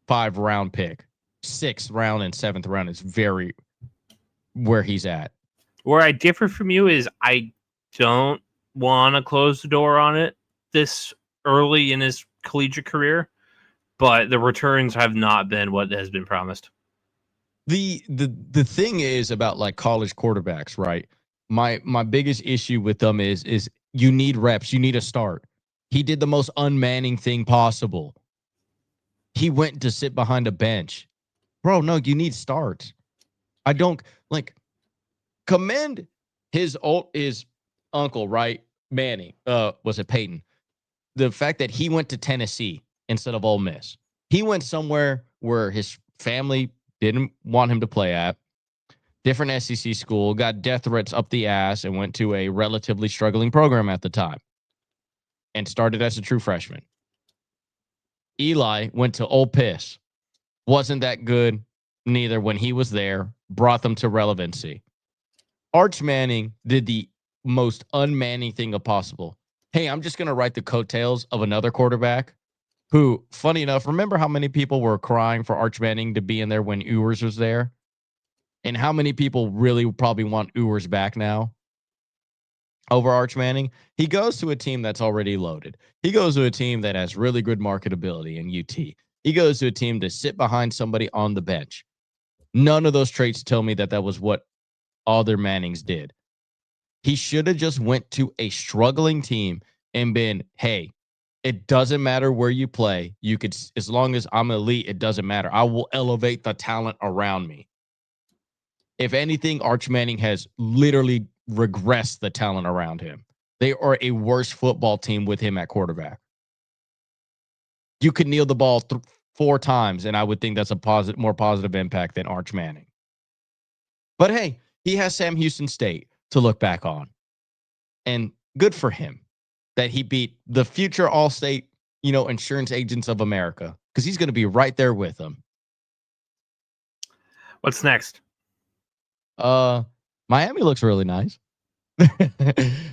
5 round pick. 6th round and 7th round is very where he's at. Where I differ from you is I don't want to close the door on it this early in his collegiate career, but the returns have not been what has been promised. The thing is about like college quarterbacks, right? My biggest issue with them is you need reps, you need a start. He did the most unmanning thing possible. He went to sit behind a bench. Bro, no, you need starts. I don't like commend his uncle, right? Manning. Was it Peyton? The fact that he went to Tennessee instead of Ole Miss. He went somewhere where his family didn't want him to play at. Different SEC school, got death threats up the ass, and went to a relatively struggling program at the time and started as a true freshman. Eli went to Ole Miss. Wasn't that good neither when he was there, brought them to relevancy. Arch Manning did the most unmanning thing possible. Hey, I'm just going to write the coattails of another quarterback who, funny enough, remember how many people were crying for Arch Manning to be in there when Ewers was there? And how many people really probably want Ewers back now over Arch Manning? He goes to a team that's already loaded. He goes to a team that has really good marketability in UT. He goes to a team to sit behind somebody on the bench. None of those traits tell me that was what other Mannings did. He should have just went to a struggling team and been, hey, it doesn't matter where you play. You could, as long as I'm elite, it doesn't matter. I will elevate the talent around me. If anything, Arch Manning has literally regressed the talent around him. They are a worse football team with him at quarterback. You could kneel the ball 4 times, and I would think that's a more positive impact than Arch Manning. But hey, he has Sam Houston State to look back on. And good for him that he beat the future All-State, insurance agents of America, because he's going to be right there with them. What's next? Miami looks really nice.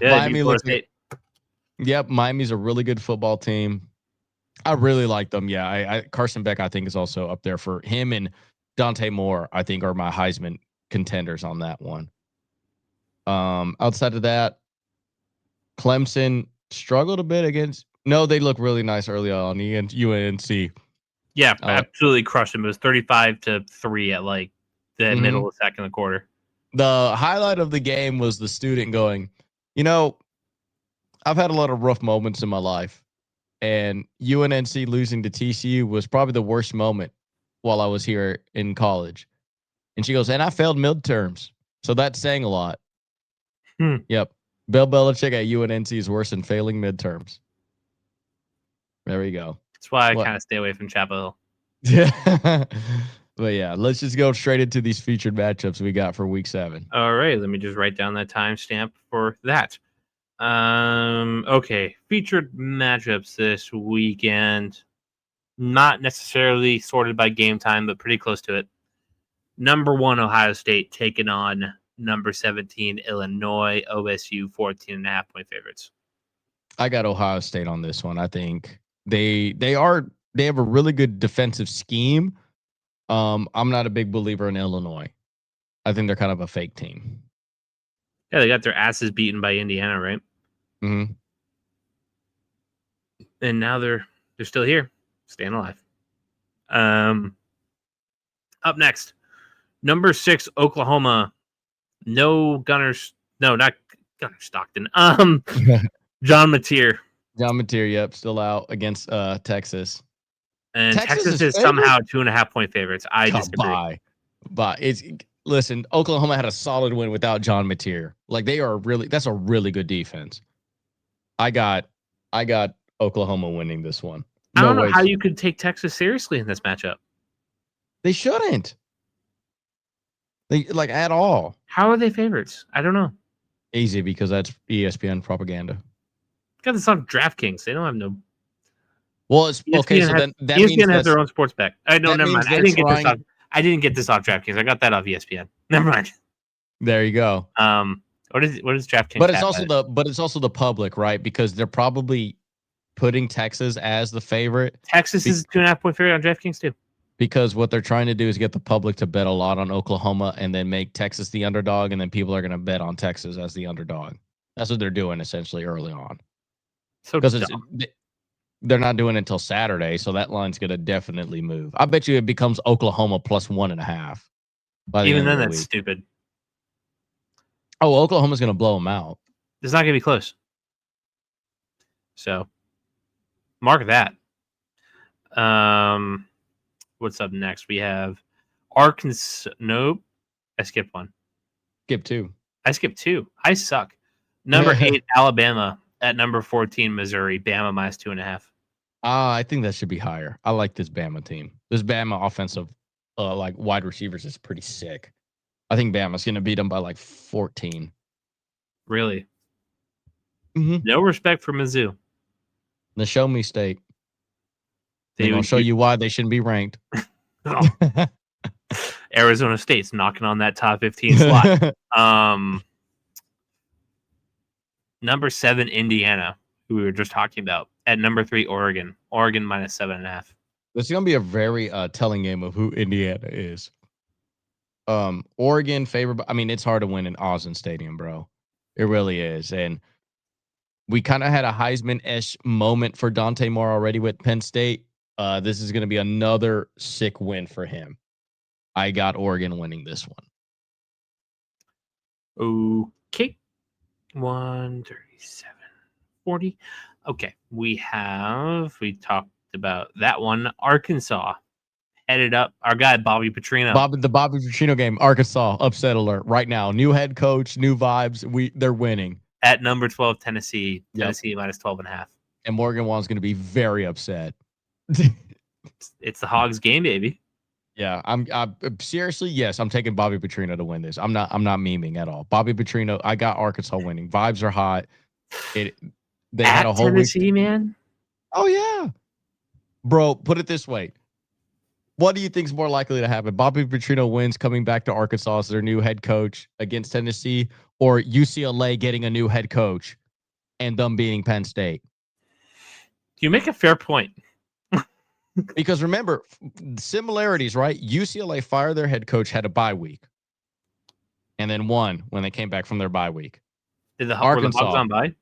Miami looks State. Yep, Miami's a really good football team. I really like them. Yeah, Carson Beck, I think, is also up there for him, and Dante Moore, I think, are my Heisman contenders on that one. Outside of that, Clemson struggled a bit against. No, they look really nice early on against UNC. Yeah, absolutely crushed them. It was 35-3 at like the middle of the second quarter. The highlight of the game was the student going, I've had a lot of rough moments in my life, and UNC losing to TCU was probably the worst moment while I was here in college. And she goes, and I failed midterms. So that's saying a lot. Yep. Bill Belichick at UNC is worse than failing midterms. There we go. That's why I kind of stay away from Chapel Hill. Yeah. But yeah, let's just go straight into these featured matchups we got for week 7. All right, let me just write down that timestamp for that. Okay, featured matchups this weekend. Not necessarily sorted by game time, but pretty close to it. Number 1, Ohio State taking on number 17, Illinois. OSU 14.5-point favorites. I got Ohio State on this one. I think they have a really good defensive scheme. I'm not a big believer in Illinois. I think they're kind of a fake team. Yeah, they got their asses beaten by Indiana, right? Mm-hmm. And now they're still here, staying alive. Up next, number 6, Oklahoma. No Gunners. No, not Gunner Stockton. John Mateer. John Mateer, yep, still out against Texas. And Texas is somehow 2.5-point favorites. I disagree. Listen, Oklahoma had a solid win without John Mateer. Like that's a really good defense. I got Oklahoma winning this one. I don't know how you could take Texas seriously in this matchup. They shouldn't. They at all. How are they favorites? I don't know. Easy, because that's ESPN propaganda. Got this on DraftKings. They don't have no. Well, it's ESPN okay. So then that ESPN has their own sports bet. No, never mind. I didn't get this off DraftKings. I got that off ESPN. Never mind. There you go. What is DraftKings? But it's also the public, right? Because they're probably putting Texas as the favorite. Texas is 2.5-point favorite on DraftKings too. Because what they're trying to do is get the public to bet a lot on Oklahoma and then make Texas the underdog, and then people are going to bet on Texas as the underdog. That's what they're doing essentially early on. So because they're not doing it until Saturday, so that line's going to definitely move. I bet you it becomes Oklahoma plus 1.5. Even then, that's stupid. Oh, Oklahoma's going to blow them out. It's not going to be close. So, mark that. What's up next? We have Arkansas. Nope. I skipped one. Skip 2. I skipped 2. I suck. Number 8, Alabama. At number 14, Missouri. Bama minus 2.5. I think that should be higher. I like this Bama team. This Bama offensive, wide receivers is pretty sick. I think Bama's going to beat them by 14. Really? Mm-hmm. No respect for Mizzou. The show me state. They're going to show you why they shouldn't be ranked. Oh. Arizona State's knocking on that top 15 slot. Number 7, Indiana, who we were just talking about. At number 3, Oregon. Oregon minus 7.5. This is going to be a very telling game of who Indiana is. Oregon favored. I mean, it's hard to win in Austin Stadium, bro. It really is. And we kind of had a Heisman-ish moment for Dante Moore already with Penn State. This is going to be another sick win for him. I got Oregon winning this one. Okay. 137.40. Okay. We talked about that one. Arkansas headed up. Our guy, Bobby Petrino. The Bobby Petrino game. Arkansas, upset alert right now. New head coach, new vibes. They're winning. At number 12, Tennessee. Tennessee minus 12.5. And Morgan Wann's going to be very upset. It's the Hogs game, baby. Yeah, I'm seriously, yes, I'm taking Bobby Petrino to win this. I'm not memeing at all. Bobby Petrino, I got Arkansas winning. Vibes are hot. They had a whole Tennessee, week. Man. Oh yeah, bro. Put it this way: what do you think is more likely to happen? Bobby Petrino wins, coming back to Arkansas as their new head coach against Tennessee, or UCLA getting a new head coach and them beating Penn State? You make a fair point. Because remember, similarities, right? UCLA fired their head coach, had a bye week, and then won when they came back from their bye week. Did the Hogs on bye?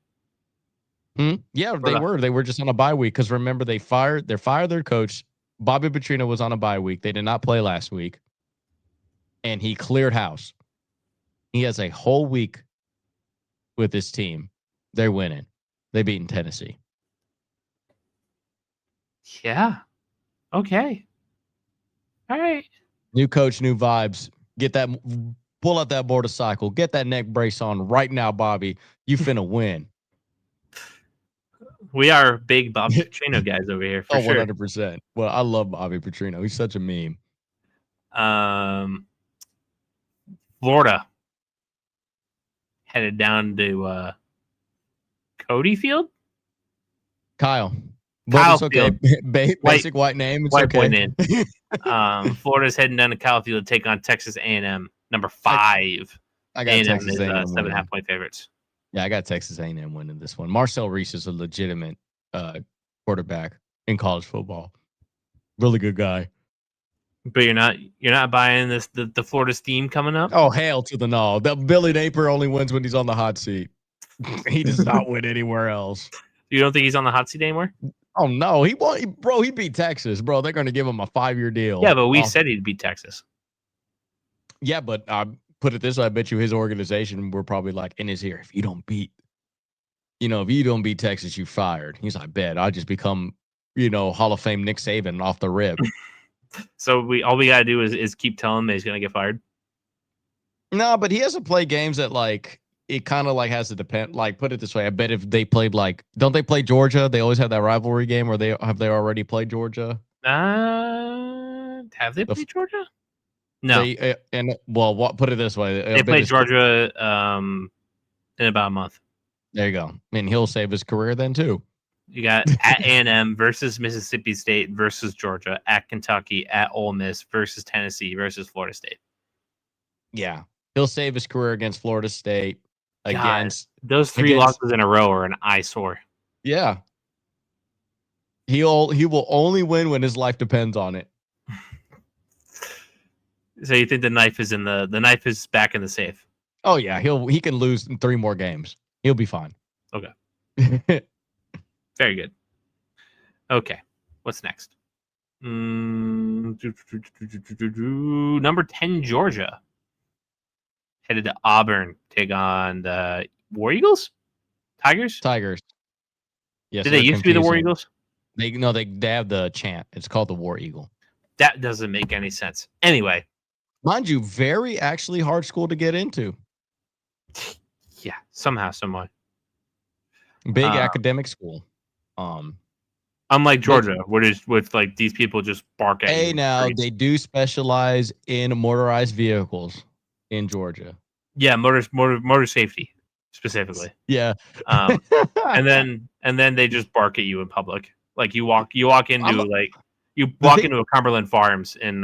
Yeah, they were. They were just on a bye week because remember they fired their coach. Bobby Petrino was on a bye week. They did not play last week, and he cleared house. He has a whole week with this team. They're winning. They beaten Tennessee. Yeah. Okay. All right. New coach, new vibes. Pull out that motorcycle. Get that neck brace on right now, Bobby. You finna win. We are big Bobby Petrino guys over here for sure. 100%. Well, I love Bobby Petrino. He's such a meme. Florida headed down to Cody Field. Kyle. But Kyle it's okay. Field. Basic white name. It's White boy okay. name. Florida's heading down to Kyle Field to take on Texas A&M, number 5. I got A&M Texas is A&M 7.5 point favorites. Yeah, I got Texas A&M winning this one. Marcel Reese is a legitimate quarterback in college football. Really good guy. But you're not buying the Florida's theme coming up? Oh, hell to the no. That Billy Napier only wins when he's on the hot seat. He does not win anywhere else. You don't think he's on the hot seat anymore? Oh no, he won't. Bro, he beat Texas, bro. They're going to give him a 5-year deal. Yeah, but we said he'd beat Texas. Yeah, but put it this way, I bet you his organization were probably like in his ear, if you don't beat Texas, you fired. He's like, bet I'll just become, Hall of Fame Nick Saban off the rip. So all we gotta do is keep telling him that he's gonna get fired. No, but he has to play games that like it kind of like has to depend. Like, put it this way, I bet if they played don't they play Georgia? They always have that rivalry game, or they already played Georgia? Have they played Georgia? No. Put it this way, they played Georgia in about a month. There you go. I mean, he'll save his career then too. You got at A&M versus Mississippi State versus Georgia, at Kentucky, at Ole Miss versus Tennessee versus Florida State. Yeah, he'll save his career against Florida State. Those 3 losses in a row are an eyesore. Yeah, he will only win when his life depends on it. So you think the knife is back in the safe? Oh yeah, he can lose in 3 more games. He'll be fine. Okay. Very good. Okay. What's next? Number 10, Georgia. Headed to Auburn. Take on the War Eagles? Tigers? Yes. Did they used to be the War Eagles? They have the chant. It's called the War Eagle. That doesn't make any sense. Anyway. Mind you, very actually hard school to get into. Yeah, somehow, someway. Big academic school. Unlike Georgia, with like these people just bark at you. Hey, now they do specialize in motorized vehicles in Georgia. Yeah, motor safety specifically. Yeah. And then they just bark at you in public. Like you walk into a Cumberland Farms in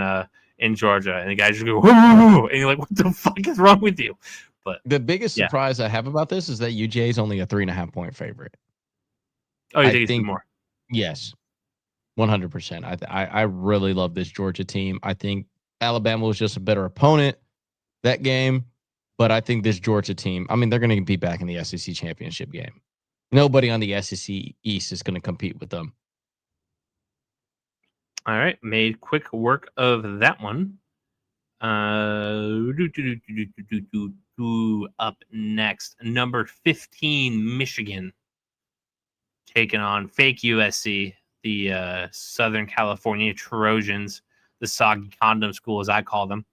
Georgia, and the guys just go, whoo, and you're like, what the fuck is wrong with you? But the biggest surprise I have about this is that UGA is only a 3.5-point favorite. Oh, you think it's more? Yes, 100%. I really love this Georgia team. I think Alabama was just a better opponent that game, but I think this Georgia team, I mean, they're going to be back in the SEC championship game. Nobody on the SEC East is going to compete with them. All right, made quick work of that one. Up next, number 15, Michigan, taking on fake USC, the Southern California Trojans, the soggy condom school, as I call them.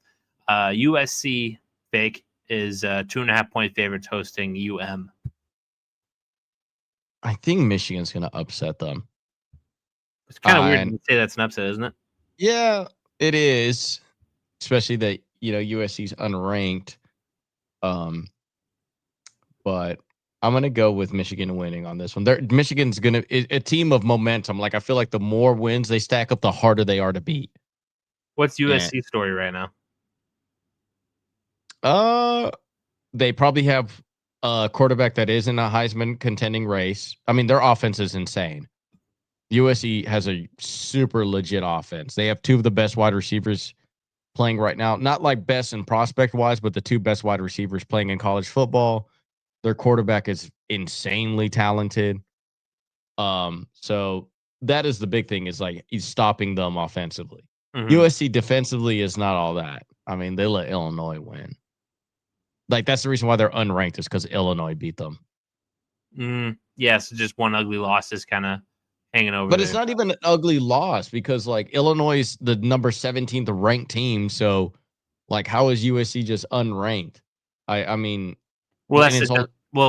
USC fake is 2.5-point favorites hosting UM. I think Michigan's going to upset them. It's kind of weird to say that's an upset, isn't it? Yeah, it is. Especially that, USC's unranked. But I'm going to go with Michigan winning on this one. Michigan's going to a team of momentum. Like, I feel like the more wins they stack up, the harder they are to beat. What's USC's story right now? They probably have a quarterback that is in a Heisman contending race. I mean, their offense is insane. USC has a super legit offense. They have 2 of the best wide receivers playing right now. Not like best in prospect wise, but the 2 best wide receivers playing in college football. Their quarterback is insanely talented. So that is the big thing, is like he's stopping them offensively. Mm-hmm. USC defensively is not all that. I mean, they let Illinois win. Like, that's the reason why they're unranked, is because Illinois beat them. Yes, just one ugly loss is kind of hanging over. But it's not even an ugly loss, because like Illinois is the number 17th ranked team. So like, how is USC just unranked? I mean, well,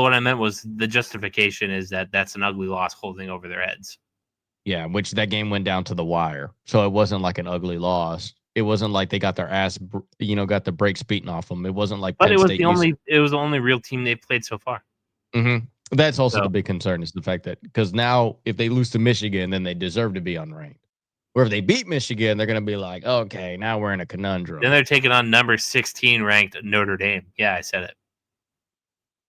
what I meant was the justification is that's an ugly loss holding over their heads. Yeah, which that game went down to the wire. So it wasn't like an ugly loss. It wasn't like they got their ass, got the brakes beaten off them. It wasn't like But Penn State used. it was the only real team they've played so far. That's also the So big concern is the fact that because now if they lose to Michigan, then they deserve to be unranked. Or if they beat Michigan, they're going to be like, okay, now we're in a conundrum. then they're taking on number 16 ranked Notre Dame. Yeah, I said it.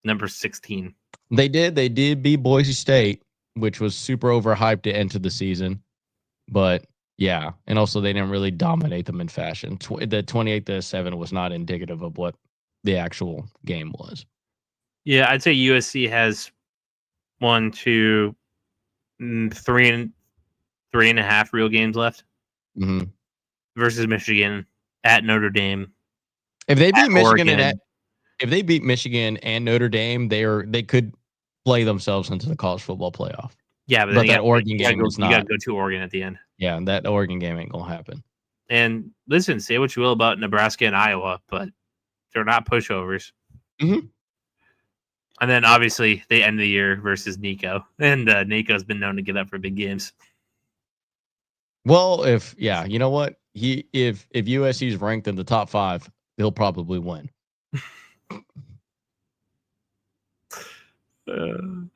Number 16. They did beat Boise State, which was super overhyped to enter the season. But yeah, and also they didn't really dominate them in fashion. The 28-7 was not indicative of what the actual game was. Yeah, I'd say USC has 1, 2, 3 and a half real games left versus Michigan at Notre Dame. If they beat Michigan Oregon. if they beat Michigan and Notre Dame, they could play themselves into the college football playoff. Yeah, but that Oregon game is not. You got to go to Oregon at the end. Yeah, that Oregon game ain't gonna happen. And listen, say what you will about Nebraska and Iowa, but they're not pushovers. Mm-hmm. And then obviously they end the year versus Nico, and Nico's been known to get up for big games. Well, you know what? If USC's ranked in the top 5, he'll probably win. All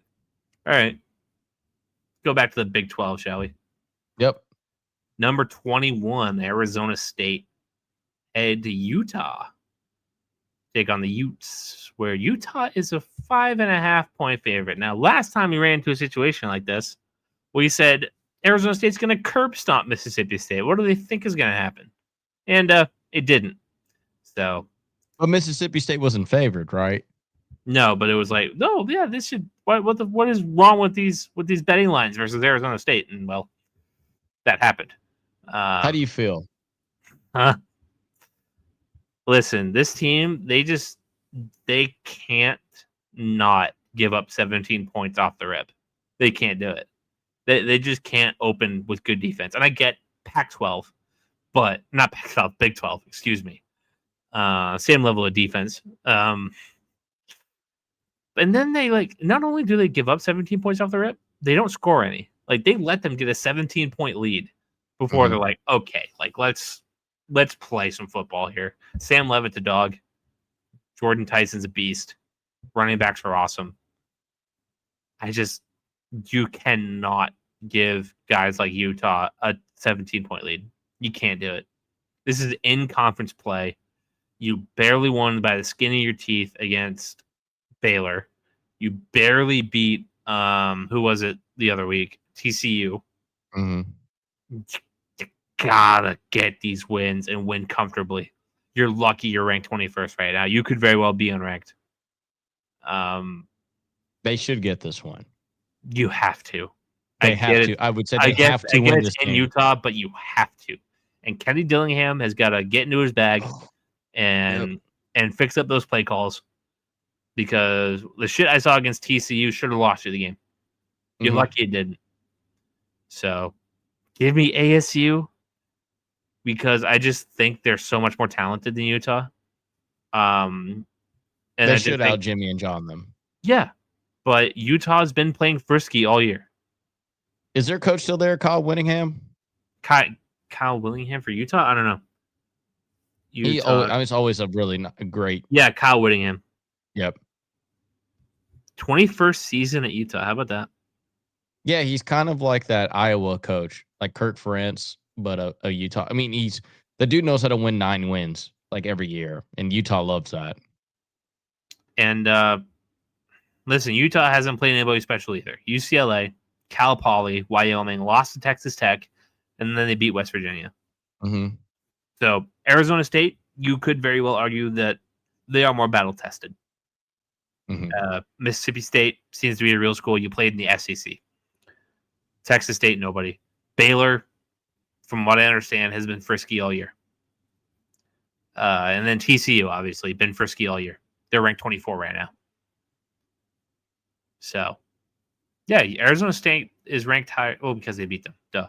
right. Go back to the Big 12, shall we? Yep. Number 21, Arizona State. Head to Utah. Take on the Utes, where Utah is a 5.5-point favorite. Now, last time we ran into a situation like this, we said Arizona State's going to curb stomp Mississippi State. What do they think is going to happen? And it didn't. So, but Mississippi State wasn't favored, right? No, but it was like, no, yeah, this should. What is wrong with these betting lines versus Arizona State? And well, that happened. How do you feel? Listen, this team, they can't not give up 17 points off the rip. They can't do it. They just can't open with good defense. And I get Pac-12, but not Pac-12, Big 12, excuse me. Same level of defense. And then they not only do they give up 17 points off the rip, they don't score any. They let them get a 17-point lead before they're like, okay, let's play some football here. Sam Levitt's a dog. Jordan Tyson's a beast. Running backs are awesome. You cannot give guys like Utah a 17-point lead. You can't do it. This is in-conference play. You barely won by the skin of your teeth against Baylor. You barely beat, who was it the other week? TCU. You gotta get these wins and win comfortably. You're lucky you're ranked 21st right now. You could very well be unranked. They should get this one. You have to. They have to. I would say they have to win this game. In Utah, but you have to. And Kenny Dillingham has got to get into his bag and fix up those play calls, because the shit I saw against TCU should have lost you the game. You're lucky it didn't. So give me ASU, because I just think they're so much more talented than Utah. And they should out Jimmy and John them. Yeah, but Utah's been playing frisky all year. Is their coach still there, Kyle Whittingham? Kyle Whittingham for Utah? I don't know. It's always a really great. Yeah, Kyle Whittingham. Yep. 21st season at Utah. How about that? Yeah, he's kind of like that Iowa coach, like Kirk Ferentz, but a Utah. I mean, the dude knows how to win 9 wins every year, and Utah loves that. And listen, Utah hasn't played anybody special either. UCLA, Cal Poly, Wyoming lost to Texas Tech, and then they beat West Virginia. So Arizona State, you could very well argue that they are more battle tested. Mississippi State seems to be a real school. You played in the SEC. Texas State, nobody. Baylor, from what I understand, has been frisky all year. And then TCU, obviously, been frisky all year. They're ranked 24 right now. So, yeah, Arizona State is ranked higher. Oh, because they beat them. Duh.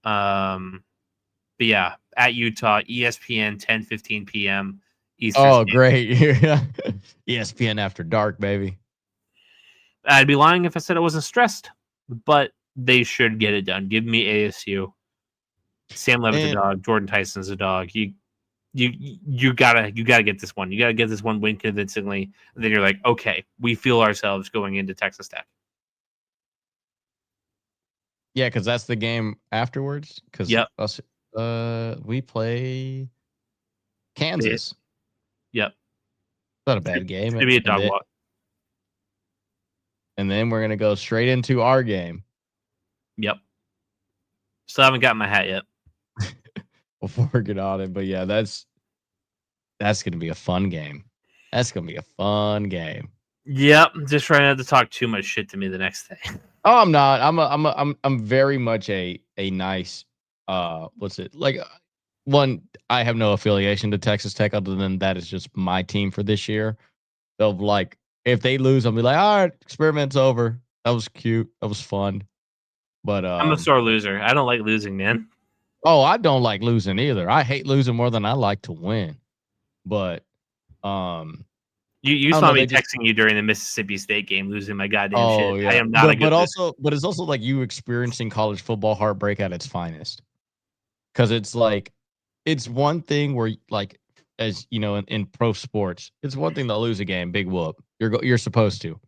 But yeah, at Utah, ESPN, 10:15 p.m. Eastern. Oh, great. ESPN After Dark, baby. I'd be lying if I said I wasn't stressed, but they should get it done. Give me ASU. Sam Levitt's a And dog. Jordan Tyson's a dog. You gotta get this one. You gotta get this one win convincingly. And then you're like, okay, we feel ourselves going into Texas Tech. yeah, because that's the game afterwards. Because Yep. us, we play Kansas. Yep. Not a bad game. It's gonna be a dog walk. And then we're gonna go straight into our game. Yep. Still haven't gotten my hat yet. We'll work on it, but yeah, that's gonna be a fun game. That's gonna be a fun game. Yep. Just trying not to talk too much shit to me the next day. Oh, I'm not. I'm very much a nice. What's it like? One, I have no affiliation to Texas Tech other than that is just my team for this year. So like, if they lose, I'll be like, all right, experiment's over. That was cute. That was fun. But I'm a sore loser. I don't like losing, man. oh, I don't like losing either. I hate losing more than I like to win. But You I don't saw know, me they just texting you during the Mississippi State game, losing my goddamn oh shit. I yeah. am not a good But loser. it's also like you experiencing college football heartbreak at its finest. Because it's like it's one thing where like as you know in pro sports, it's one thing to lose a game, big whoop. You're supposed to.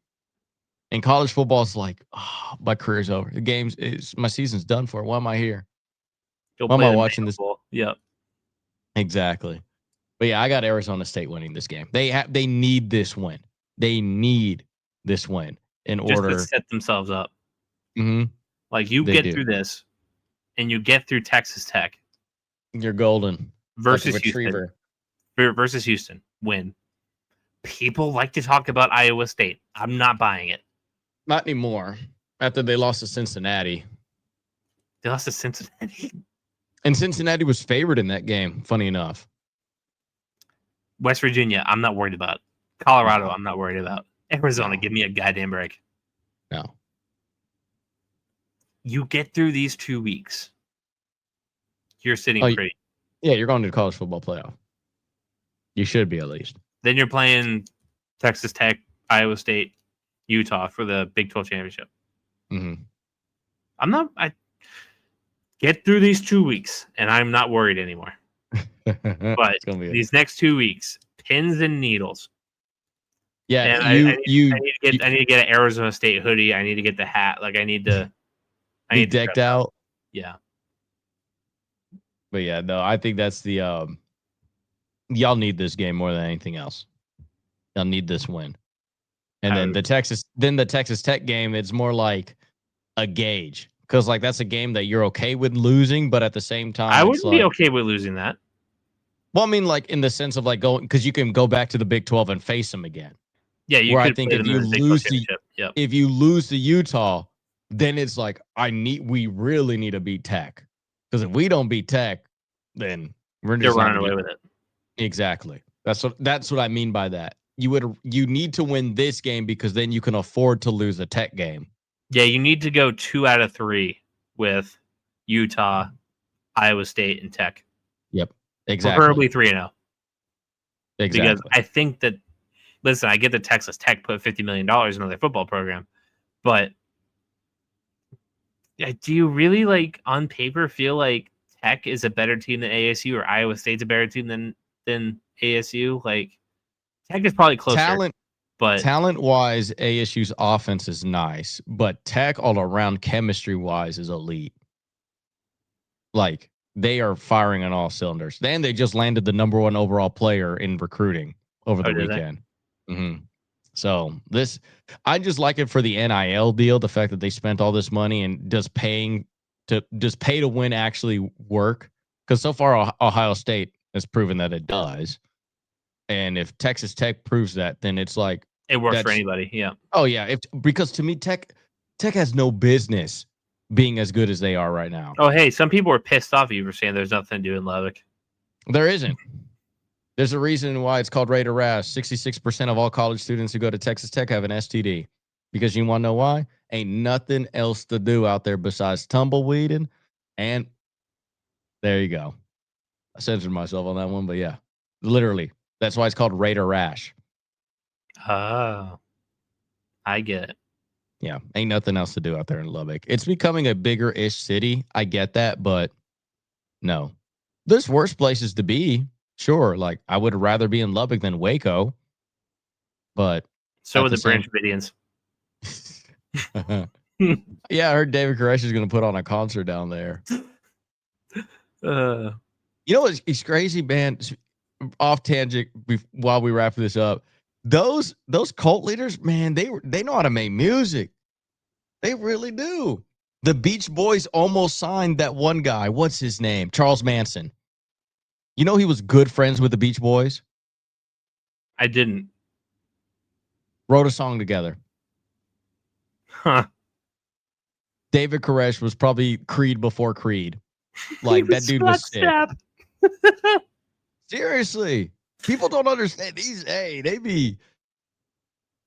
In college football, it's like, oh, my career's over. The game's is my season's done for. Why am I here? Go Why am play I the watching Mayo this? Bowl. Yep. Exactly. But yeah, I got Arizona State winning this game. They need this win. They need this win in Just to order. set themselves up. Mm-hmm, Like you they get do. through this, and you get through Texas Tech You're golden, like a versus Houston. retriever. Versus Houston, win. People like to talk about Iowa State. I'm not buying it. Not anymore. After they lost to Cincinnati, They lost to Cincinnati. and Cincinnati was favored in that game. Funny enough. West Virginia, I'm not worried about. Colorado, No, I'm not worried about. Arizona, no, give me a goddamn break. no. You get through these 2 weeks. You're sitting Oh, pretty. yeah, you're going to the college football playoff. You should be at least. Then you're playing Texas Tech, Iowa State, Utah for the Big 12 championship. Mm-hmm. I get through these 2 weeks, and I'm not worried anymore. But these next 2 weeks, pins and needles. Yeah, and I need to get an Arizona State hoodie. I need to get the hat. Like I need to be decked out. Yeah. But yeah, no, I think that's the y'all need this game more than anything else. Y'all need this win. And then the Texas Tech game, it's more like a gauge. Because like that's a game that you're okay with losing, but at the same time, I wouldn't be okay with losing that. Well, I mean, like in the sense of like going because you can go back to the Big 12 and face them again. Yeah, you where could I think play them in the Big 12 championship. Yep. if you lose to Utah, then it's like we really need to beat Tech. Because if we don't beat Tech, then we're just running away with it. Exactly. That's what I mean by that. You need to win this game because then you can afford to lose a Tech game. Yeah, you need to go 2 out of 3 with Utah, Iowa State, and Tech. Yep. Exactly. Preferably 3-0. Exactly. Because I think that listen, I get that Texas Tech put $50 million into their football program, but do you really like on paper feel like Tech is a better team than ASU or Iowa State's a better team than ASU? Like Tech is probably closer. Talent wise, ASU's offense is nice, but Tech all around chemistry wise is elite. Like they are firing on all cylinders. Then they just landed the number 1 overall player in recruiting over the weekend. Mm-hmm. So I just like it for the NIL deal. The fact that they spent all this money and does pay to win actually work? Because so far Ohio State has proven that it does. And if Texas Tech proves that, then it's like it works for anybody. Yeah. Oh yeah. Because to me, Tech has no business being as good as they are right now. Oh hey, some people are pissed off at you for saying there's nothing to do in Lubbock. There isn't. There's a reason why it's called Raider Rash. 66% of all college students who go to Texas Tech have an STD. Because you want to know why? Ain't nothing else to do out there besides tumbleweeding. And there you go. I censored myself on that one, but yeah. Literally. That's why it's called Raider Rash. Oh. I get it. Yeah. Ain't nothing else to do out there in Lubbock. It's becoming a bigger-ish city. I get that, but No. There's worse places to be. Sure. Like, I would rather be in Lubbock than Waco. But So at are the the same Branch Davidians. yeah, I heard David Koresh is going to put on a concert down there. uh, You know it's crazy, man? Off tangent while we wrap this up. Those cult leaders, man, they know how to make music. They really do. The Beach Boys almost signed that one guy. What's his name? Charles Manson. You know he was good friends with the Beach Boys? I didn't. Wrote a song together. Huh. David Koresh was probably Creed before Creed. Like, that dude was sick. Seriously. People don't understand these. Hey, they be.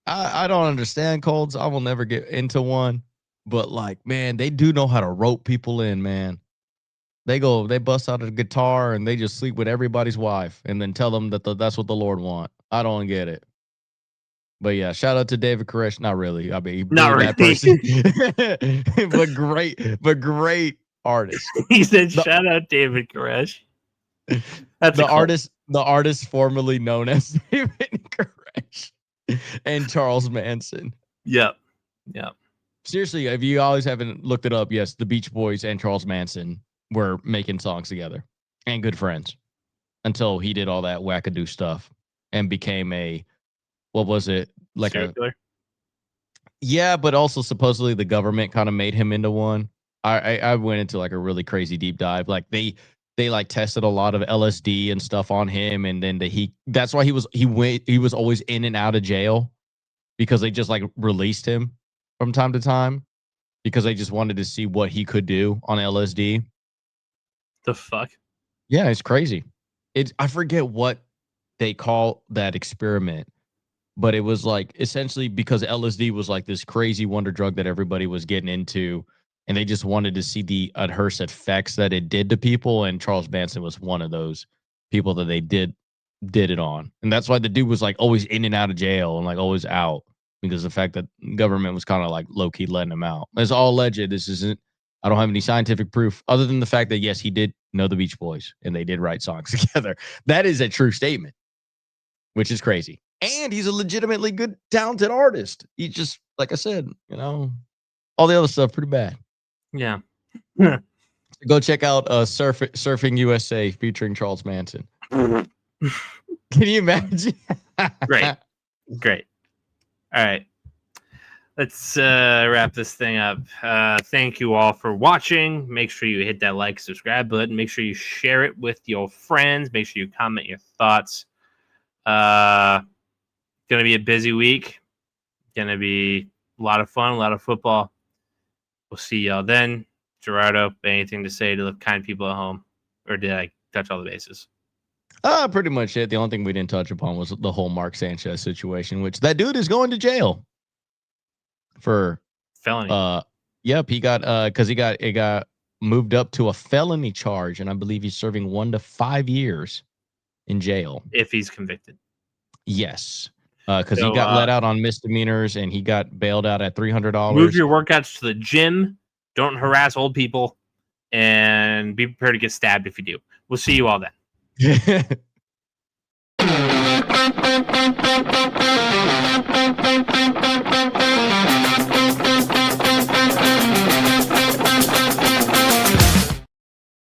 I don't understand colds. I will never get into one. But, like, man, they do know how to rope people in, man. They bust out a guitar and they just sleep with everybody's wife and then tell them that that's what the Lord want. I don't get it. But yeah, shout out to David Koresh. Not really. I mean, Not really bad really. person. but great artist. He said, The, "Shout out David Koresh." That's a cult. the artist formerly known as David Koresh and Charles Manson. Yep. Seriously, if you always haven't looked it up, yes, the Beach Boys and Charles Manson were making songs together and good friends until he did all that wackadoo stuff and became what was it? Like serial killer. Yeah, but also supposedly the government kind of made him into one. I went into like a really crazy deep dive. Like they like tested a lot of LSD and stuff on him, and then that's why he was always in and out of jail because they just like released him from time to time because they just wanted to see what he could do on LSD. The fuck? Yeah, it's crazy. I forget what they call that experiment, but it was like essentially because LSD was like this crazy wonder drug that everybody was getting into, and they just wanted to see the adverse effects that it did to people. And Charles Manson was one of those people that they did it on, and that's why the dude was like always in and out of jail and like always out because the fact that government was kind of like low key letting him out. It's all alleged. This isn't. I don't have any scientific proof other than the fact that yes, he did know the Beach Boys and they did write songs together. That is a true statement, which is crazy. And he's a legitimately good, talented artist. He just, like I said, all the other stuff pretty bad. Yeah. Go check out Surfing USA featuring Charles Manson. Can you imagine? Great. All right. Let's wrap this thing up. Thank you all for watching. Make sure you hit that like, subscribe button. Make sure you share it with your friends. Make sure you comment your thoughts. Going to be a busy week. Going to be a lot of fun, a lot of football. We'll see y'all then. Gerardo, anything to say to the kind people at home? Or did I touch all the bases? Pretty much it. The only thing we didn't touch upon was the whole Mark Sanchez situation, which that dude is going to jail for felony. Yep, he got because it got moved up to a felony charge, and I believe he's serving 1 to 5 years in jail if he's convicted. Yes, because he got let out on misdemeanors and he got bailed out at $300. Move your workouts to the gym. Don't harass old people, and be prepared to get stabbed if you do. We'll see you all then.